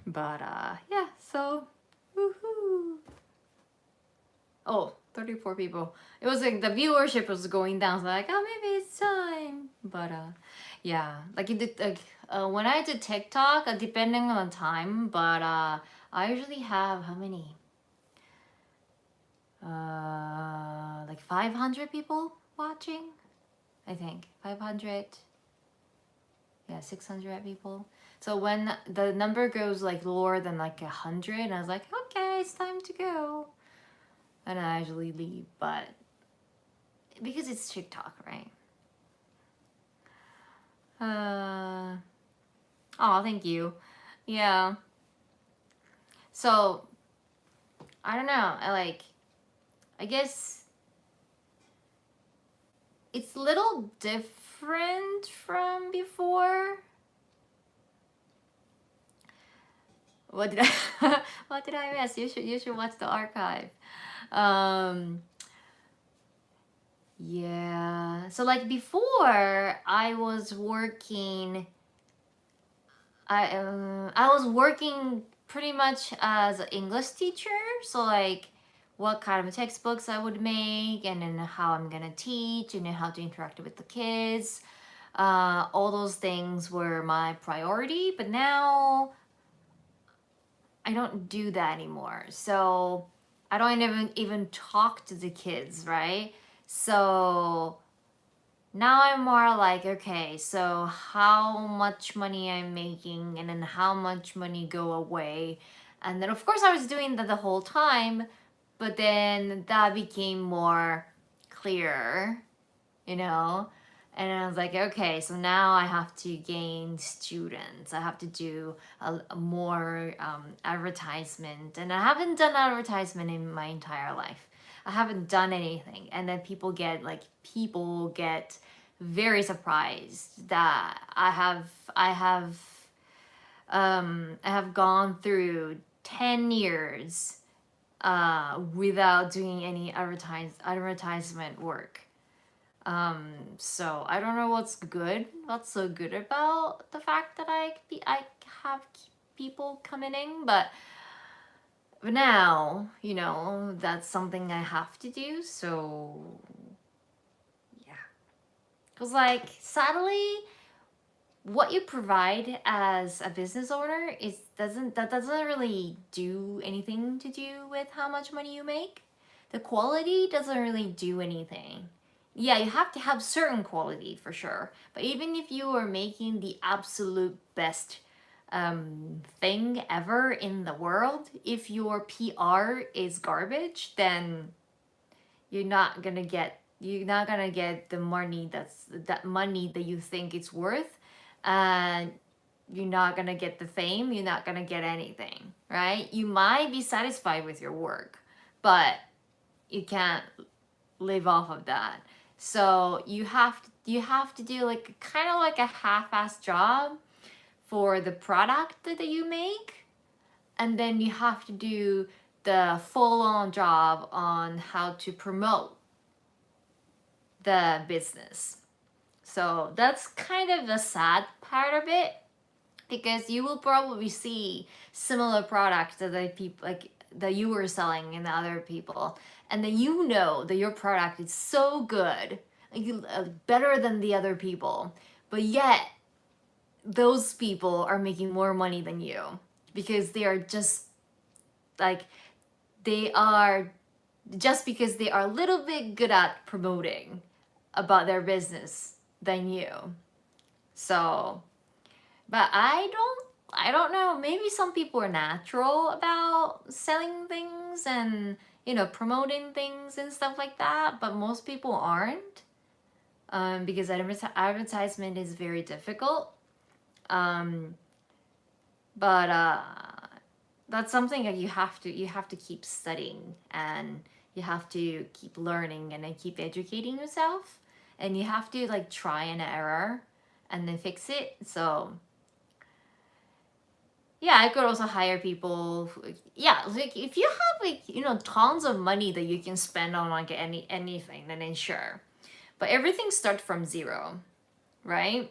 But yeah, so woohoo. Oh, 34 people. It was like the viewership was going down, so like, oh, maybe it's time. But yeah, like it did, like when I did TikTok, depending on the time, but I usually have how many? Like 500 people watching, I think 500. Yeah, 600 people. So when the number goes like lower than like 100, I was like, okay, it's time to go. And I usually leave, but because it's TikTok, right? Oh, thank you. Yeah. So I don't know. I guess it's a little different from before. What did I what did I miss? You should watch the archive. Yeah. So like before, I was working pretty much as an English teacher. So like what kind of textbooks I would make, and then how I'm gonna teach, and then how to interact with the kids. All those things were my priority, but now I don't do that anymore. So I don't even talk to the kids, right? So now I'm more like, okay, so how much money I'm making, and then how much money go away. And then of course I was doing that the whole time, but then that became more clear, you know? And I was like, okay, so now I have to gain students. I have to do a more advertisement. And I haven't done advertisement in my entire life. I haven't done anything. And then people get very surprised that I have gone through 10 years without doing any advertisement work. So I don't know what's so good about the fact that I have people coming in, but now, that's something I have to do. So yeah, because like sadly, what you provide as a business owner doesn't really do anything to do with how much money you make. The quality doesn't really do anything. Yeah, you have to have certain quality for sure, but even if you are making the absolute best thing ever in the world, if your PR is garbage, then you're not gonna get the money that money that you think it's worth, and you're not gonna get the fame, you're not gonna get anything, right? You might be satisfied with your work, but you can't live off of that. So you have to do like kind of like a half-assed job for the product that you make, and then you have to do the full-on job on how to promote the business. So that's kind of the sad part of it, because you will probably see similar products that the people like that you were selling and the other people, and then you know that your product is so good, like better than the other people, but yet those people are making more money than you because they are just like they are just because they are a little bit good at promoting about their business than you. So, but I don't know, maybe some people are natural about selling things and promoting things and stuff like that, but most people aren't, because advertisement is very difficult. um, but that's something that you have to keep studying, and you have to keep learning and then keep educating yourself, and you have to like try and error and then fix it. So yeah, I could also hire people yeah, like if you have like tons of money that you can spend on like anything, then sure, but everything starts from zero, right?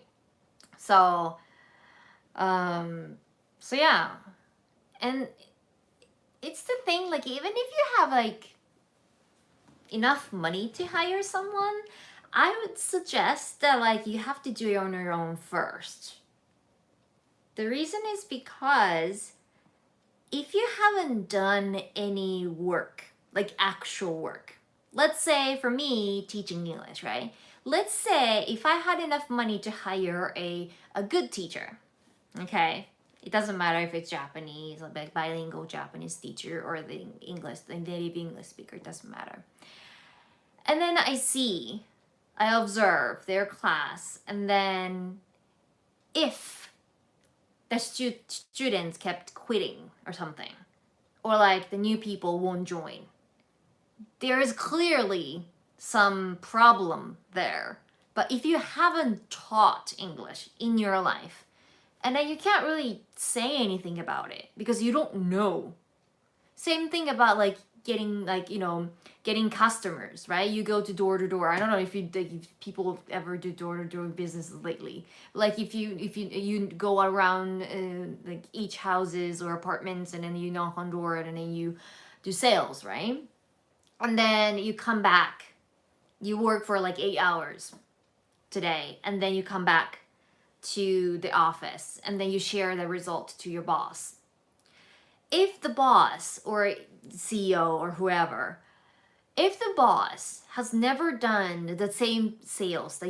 So so yeah, and it's the thing, like even if you have like enough money to hire someone, I would suggest that like you have to do it on your own first. The reason is because if you haven't done any work, like actual work, let's say for me teaching English, right? Let's say if I had enough money to hire a good teacher, okay? It doesn't matter if it's Japanese, like bilingual Japanese teacher, or the native English speaker, it doesn't matter. And then I observe their class, and then if the students kept quitting or something, or like the new people won't join, there is clearly some problem there. But if you haven't taught English in your life, and then you can't really say anything about it because you don't know. Same thing about like getting customers, right? You go to door to door. I don't know if people ever do door to door business lately. Like if you go around like each houses or apartments, and then you knock on door, and then you do sales, right? And then you come back. You work for like 8 hours today, and then you come back to the office, and then you share the result to your boss. If the boss or CEO or whoever, if the boss has never done the same sales that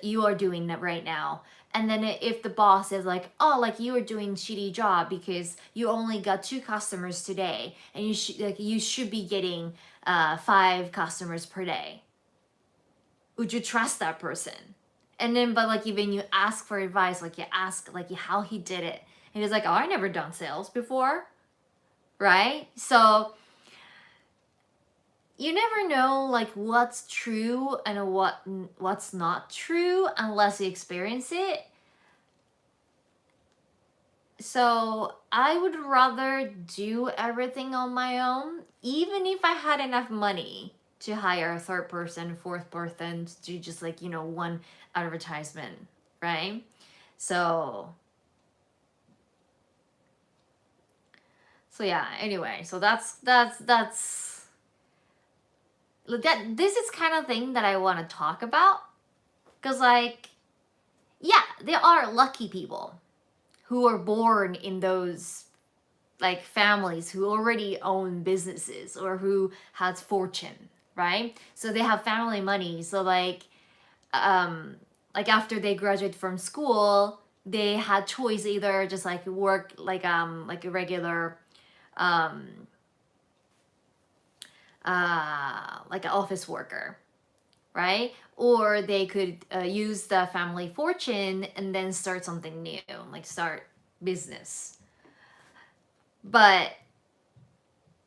you are doing right now, and then if the boss is like, oh, like you are doing shitty job because you only got 2 customers today, and you should be getting 5 customers per day, would you trust that person? And then but like even you ask for advice, like you ask like how he did it, and he's like, oh, I never done sales before, right? So you never know like what's true and what's not true unless you experience it. So I would rather do everything on my own, even if I had enough money to hire a third person, fourth person to do just like one advertisement, right? So yeah, anyway, so that's this is kind of thing that I want to talk about, because like yeah, there are lucky people who are born in those like families who already own businesses or who has fortune, right? So they have family money. So like after they graduate from school, they had choice either just like work like a regular um like an office worker, right? Or they could use the family fortune and then start something new, like start business. But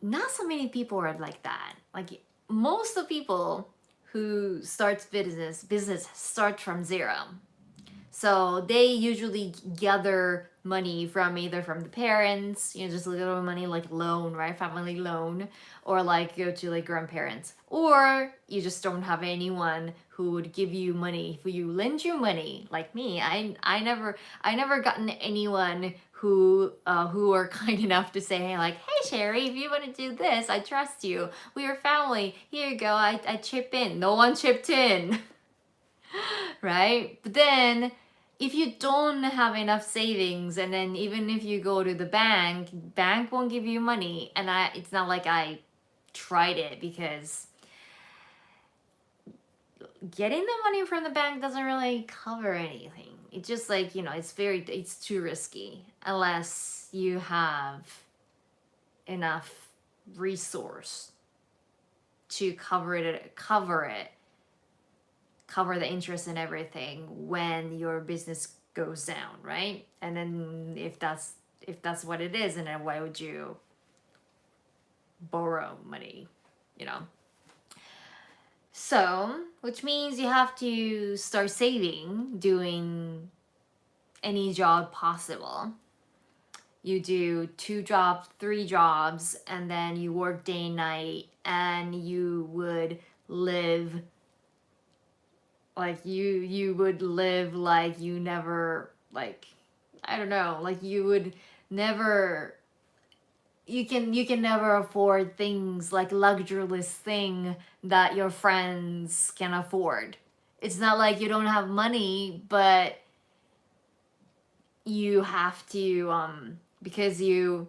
not so many people are like that. Like most of the people who starts business start from zero. So they usually gather money from either from the parents, just a little money like loan, right? Family loan, or like go to like grandparents. Or you just don't have anyone who would give you money, who you lend you money, like me. I never gotten anyone who are kind enough to say, hey, like, hey Sherry, if you want to do this, I trust you. We are family. Here you go. I chip in. No one chipped in. Right? But then if you don't have enough savings, and then even if you go to the bank won't give you money. And it's not like I tried it, because getting the money from the bank doesn't really cover anything. It's just like, it's too risky unless you have enough resource to cover the interest and everything when your business goes down, right? And then if that's what it is, and then why would you borrow money, So, which means you have to start saving, doing any job possible. You do 2 jobs, 3 jobs, and then you work day and night, and you would live like you would live like you never, like, I don't know, like you would never, you can never afford things like luxurious thing that your friends can afford. It's not like you don't have money, but you have to because you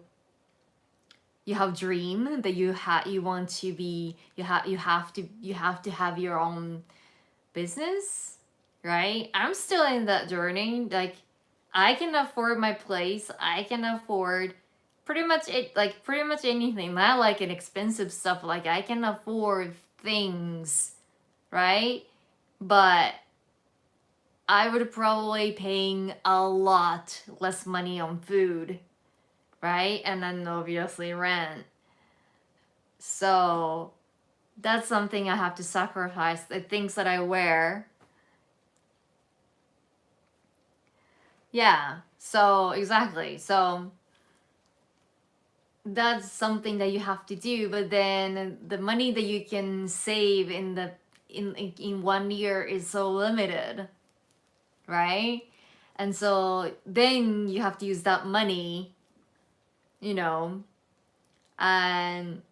have dream that you want to be, you have to have your own business, right? I'm still in that journey. Like, I can afford my place. I can afford pretty much anything. Not like an expensive stuff. Like, I can afford things, right? But I would probably paying a lot less money on food, right? And then obviously rent. So that's something I have to sacrifice. The things that I wear. Yeah. So exactly. So that's something that you have to do. But then the money that you can save in 1 year is so limited, right? And so then you have to use that money, and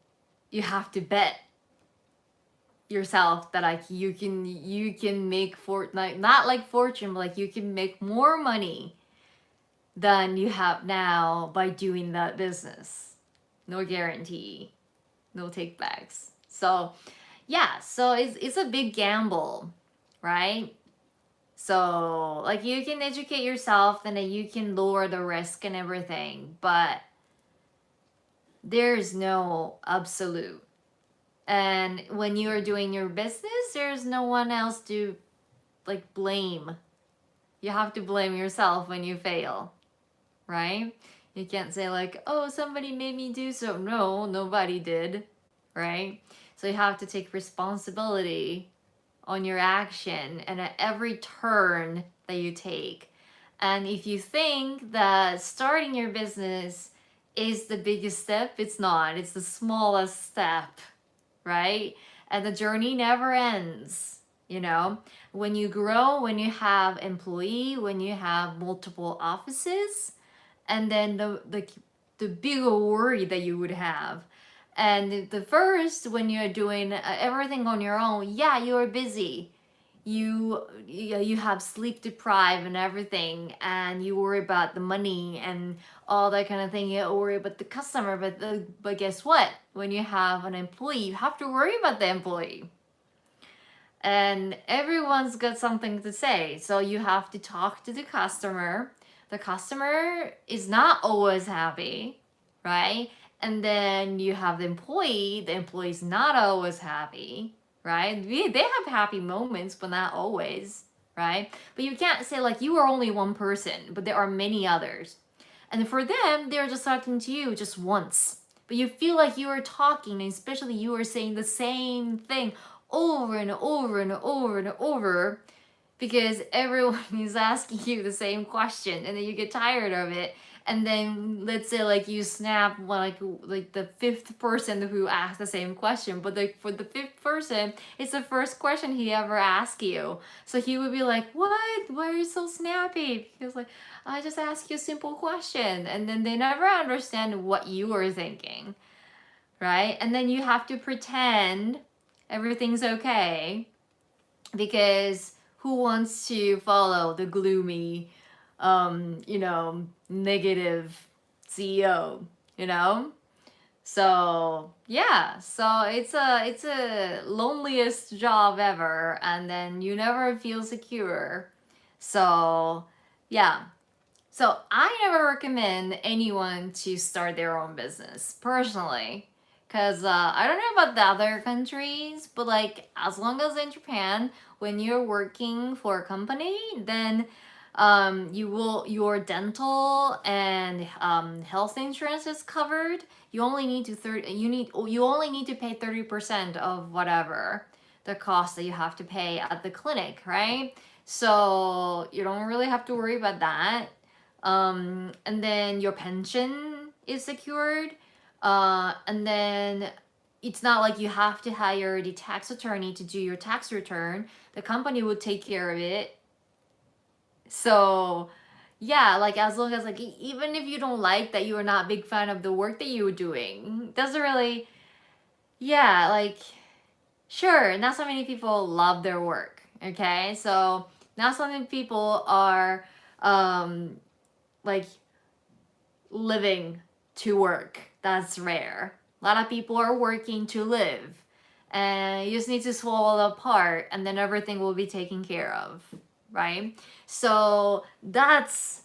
you have to bet yourself that like you can make not like fortune, but like you can make more money than you have now by doing that business. No guarantee, no takebacks. So yeah, so it's a big gamble, right? So like you can educate yourself and then you can lower the risk and everything, but there's no absolute. And when you're doing your business, there's no one else to like blame. You have to blame yourself when you fail, right? You can't say like, oh, somebody made me do so. No, nobody did, right? So you have to take responsibility on your action and at every turn that you take. And if you think that starting your business is the biggest step, it's not. It's the smallest step, right? And the journey never ends, When you grow, when you have employee, when you have multiple offices, and then the bigger worry that you would have. And the first, when you're doing everything on your own, yeah, you're busy. you have sleep deprived and everything, and you worry about the money and all that kind of thing. You worry about the customer, but guess what? When you have an employee, you have to worry about the employee, and everyone's got something to say. So you have to talk to the customer. The customer is not always happy, right? And then you have the employee's not always happy, right? They have happy moments, but not always, right? But you can't say like you are only one person, but there are many others. And for them, they're just talking to you just once. But you feel like you are talking, and especially you are saying the same thing over and over and over and over, because everyone is asking you the same question, and then you get tired of it. And then let's say like you snap like the fifth person who asked the same question, but like for the fifth person, it's the first question he ever asked you. So he would be like, "What? Why are you so snappy?" Because like, I just asked you a simple question, and then they never understand what you were thinking, right? And then you have to pretend everything's okay, because who wants to follow the gloomy, negative CEO, you know? So yeah, so it's a loneliest job ever, and then you never feel secure. So yeah. So I never recommend anyone to start their own business personally. Because I don't know about the other countries, but like as long as in Japan, when you're working for a company, then your dental and health insurance is covered. You only need to pay 30% of whatever the cost that you have to pay at the clinic, right? So you don't really have to worry about that. And then your pension is secured. And then it's not like you have to hire the tax attorney to do your tax return. The company would take care of it. So yeah, like as long as like even if you don't like that, you are not a big fan of the work that you were doing, doesn't really, yeah, like sure, not so many people love their work. Okay, so not so many people are like living to work. That's rare. A lot of people are working to live, and you just need to swallow the part, and then everything will be taken care of, right? So that's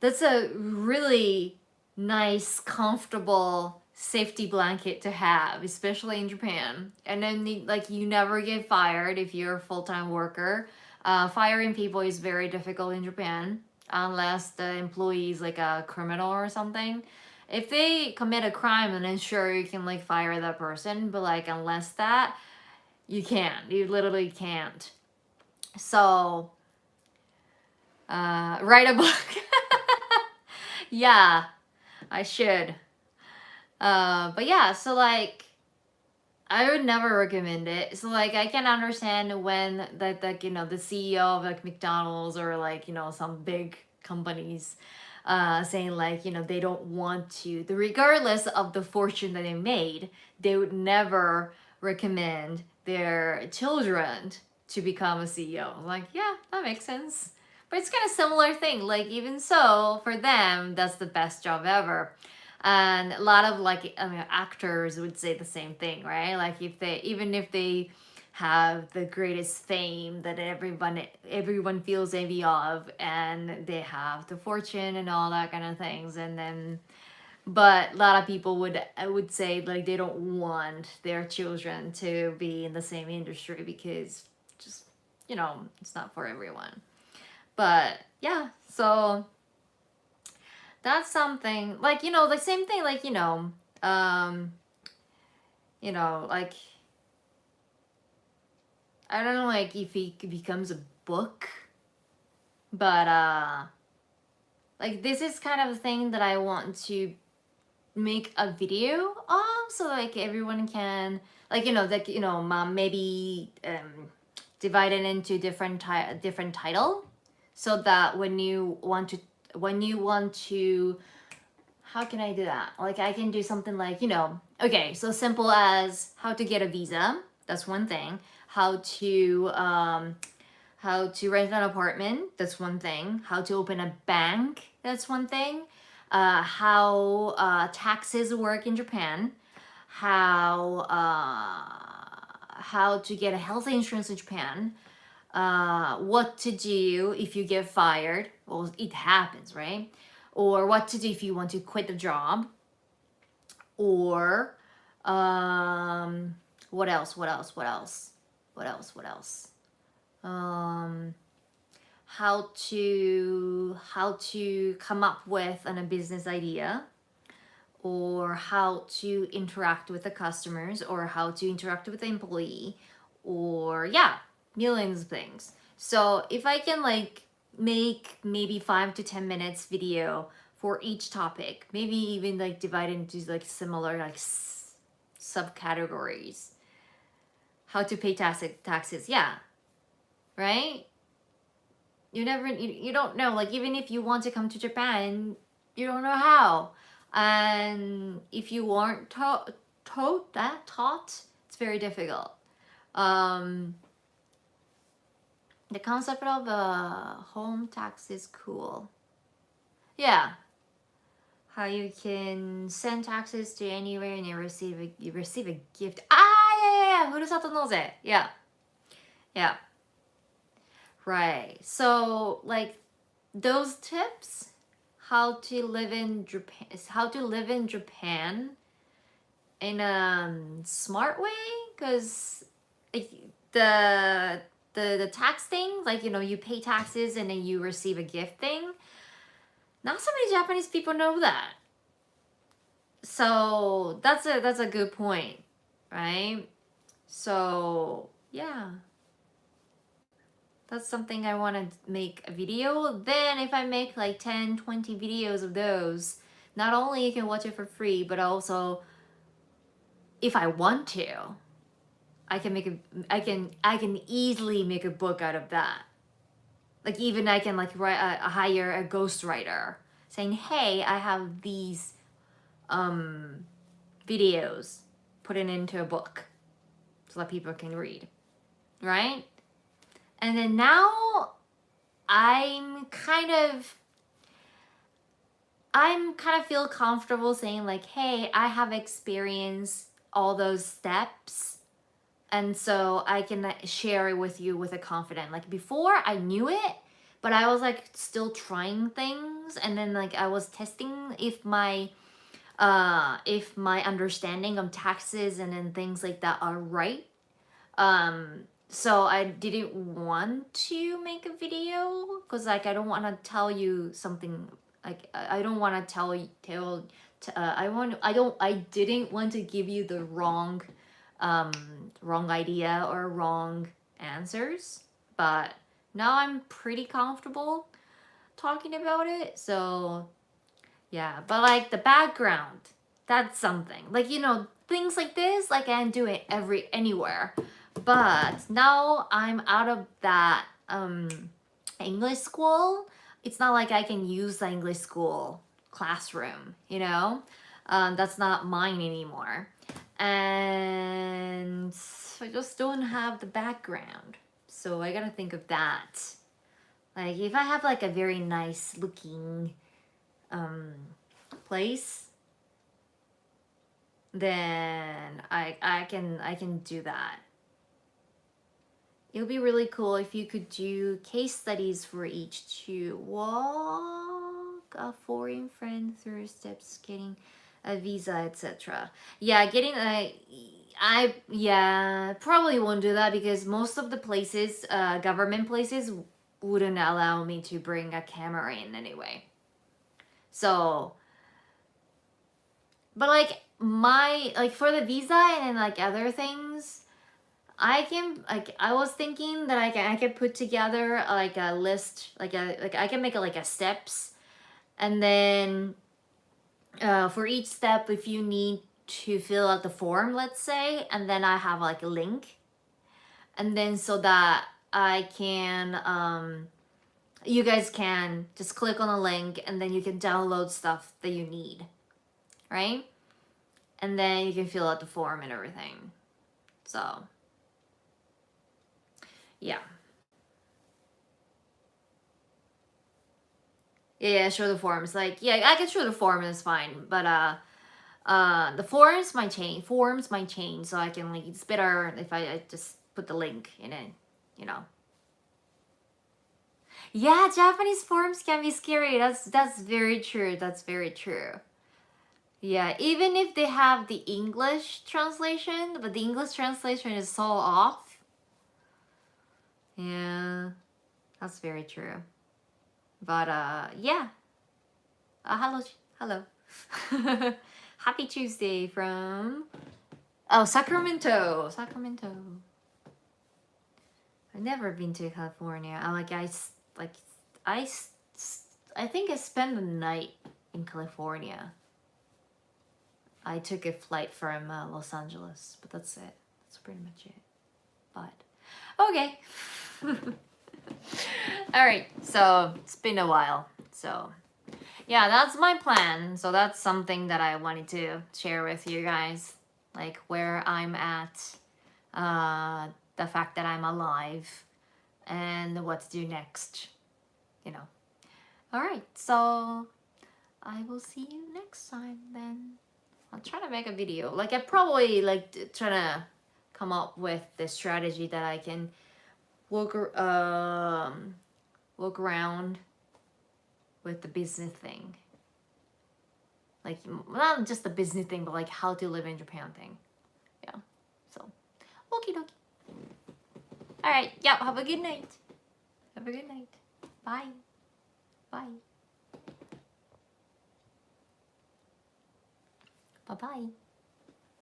a really nice, comfortable safety blanket to have, especially in Japan. And then like you never get fired if you're a full-time worker. Firing people is very difficult in Japan unless the employee is like a criminal or something. If they commit a crime, then sure you can like fire that person, but like unless that, you can't. You literally can't. So write a book. Yeah, I should. But yeah, so like I would never recommend it. So like I can understand when that like the CEO of like McDonald's or like some big companies saying like they don't want to, regardless of the fortune that they made, they would never recommend their children to become a CEO. I'm like, yeah, that makes sense. But it's kind of similar thing. Like even so, for them, that's the best job ever. And a lot of like actors would say the same thing, right? Like even if they have the greatest fame that everyone feels envy of, and they have the fortune and all that kind of things, and then but a lot of people would say like they don't want their children to be in the same industry because just it's not for everyone. But yeah, so that's something like the same thing like like I don't know like if it becomes a book, but like this is kind of a thing that I want to make a video of, so like everyone can like maybe divide it into different title, so that when you want to how can I do that? Like I can do something like okay, so simple as how to get a visa. That's one thing. How to How to rent an apartment, that's one thing. How to open a bank, that's one thing. How taxes work in Japan. How to get a health insurance in Japan. What to do if you get fired. Well, it happens, right? Or what to do if you want to quit the job. Or what else? Um, how to come up with a business idea, or how to interact with the customers, or how to interact with the employee, or yeah, millions of things. So if I can like make maybe 5 to 10 minutes video for each topic, maybe even like divide into like similar like subcategories. How to pay taxes, yeah, right? You don't know, like even if you want to come to Japan, you don't know how. And if you weren't taught, it's very difficult. The concept of home tax is cool. Yeah, how you can send taxes to anywhere and you receive a gift. Yeah, furusato noze. Yeah. Right. So like those tips, how to live in Japan in a smart way, because like, the tax thing, like you pay taxes and then you receive a gift thing. Not so many Japanese people know that. So that's a good point, right? So yeah. That's something I want to make a video. Then if I make like 10-20 videos of those, not only you can watch it for free, but also if I want to, I can easily make a book out of that. Like even I can like hire a ghostwriter saying, hey, I have these videos, put it into a book so that people can read, right? And then now I'm kind of feel comfortable saying like, hey, I have experienced all those steps, and so I can share it with you with a confidence. Like before I knew it, but I was like still trying things, and then like I was testing if my understanding of taxes and then things like that are right. So I didn't want to make a video because like I don't want to tell you something, like I don't want to I didn't want to give you the wrong idea or wrong answers. But now I'm pretty comfortable talking about it. So yeah, but like the background, that's something. Like things like this, like I can do it anywhere. But now I'm out of that English school. It's not like I can use the English school classroom, that's not mine anymore. And I just don't have the background. So I gotta think of that. Like if I have like a very nice looking place, then I can do that. It would be really cool if you could do case studies for each to walk a foreign friend through steps, getting a visa, etc. Yeah, getting I probably won't do that because most of the places, government places, wouldn't allow me to bring a camera in anyway. So, but like for the visa and like other things, I was thinking that I can put together like a list, like I can make like a steps, and then for each step, if you need to fill out the form, let's say, and then I have like a link, and then so that I can you guys can just click on a link and then you can download stuff that you need, right? And then you can fill out the form and everything. So yeah. Yeah, show the forms. Like, yeah, I can show the form, it's fine. But the forms might change. Forms might change, so I can like it's better if I just put the link in it, you know. Yeah, Japanese forms can be scary. That's very true. That's very true. Yeah, even if they have the English translation, but the English translation is so off. Yeah, that's very true. But yeah. Hello, hello. Happy Tuesday from Sacramento. Sacramento. I've never been to California. Like I I think I spent the night in California. I took a flight from Los Angeles, but that's it. That's pretty much it. But okay. All right. So it's been a while. So yeah, that's my plan. So that's something that I wanted to share with you guys, like where I'm at, the fact that I'm alive, and what to do next. You know. All right. So I will see you next time then. I'll try to make a video. Like I probably like trying to come up with the strategy that I can walk walk around with the business thing. Like not just the business thing, but like how to live in Japan thing. Yeah. So, okie dokie. All right. Yeah. Have a good night. Have a good night. Bye. Bye. Bye bye.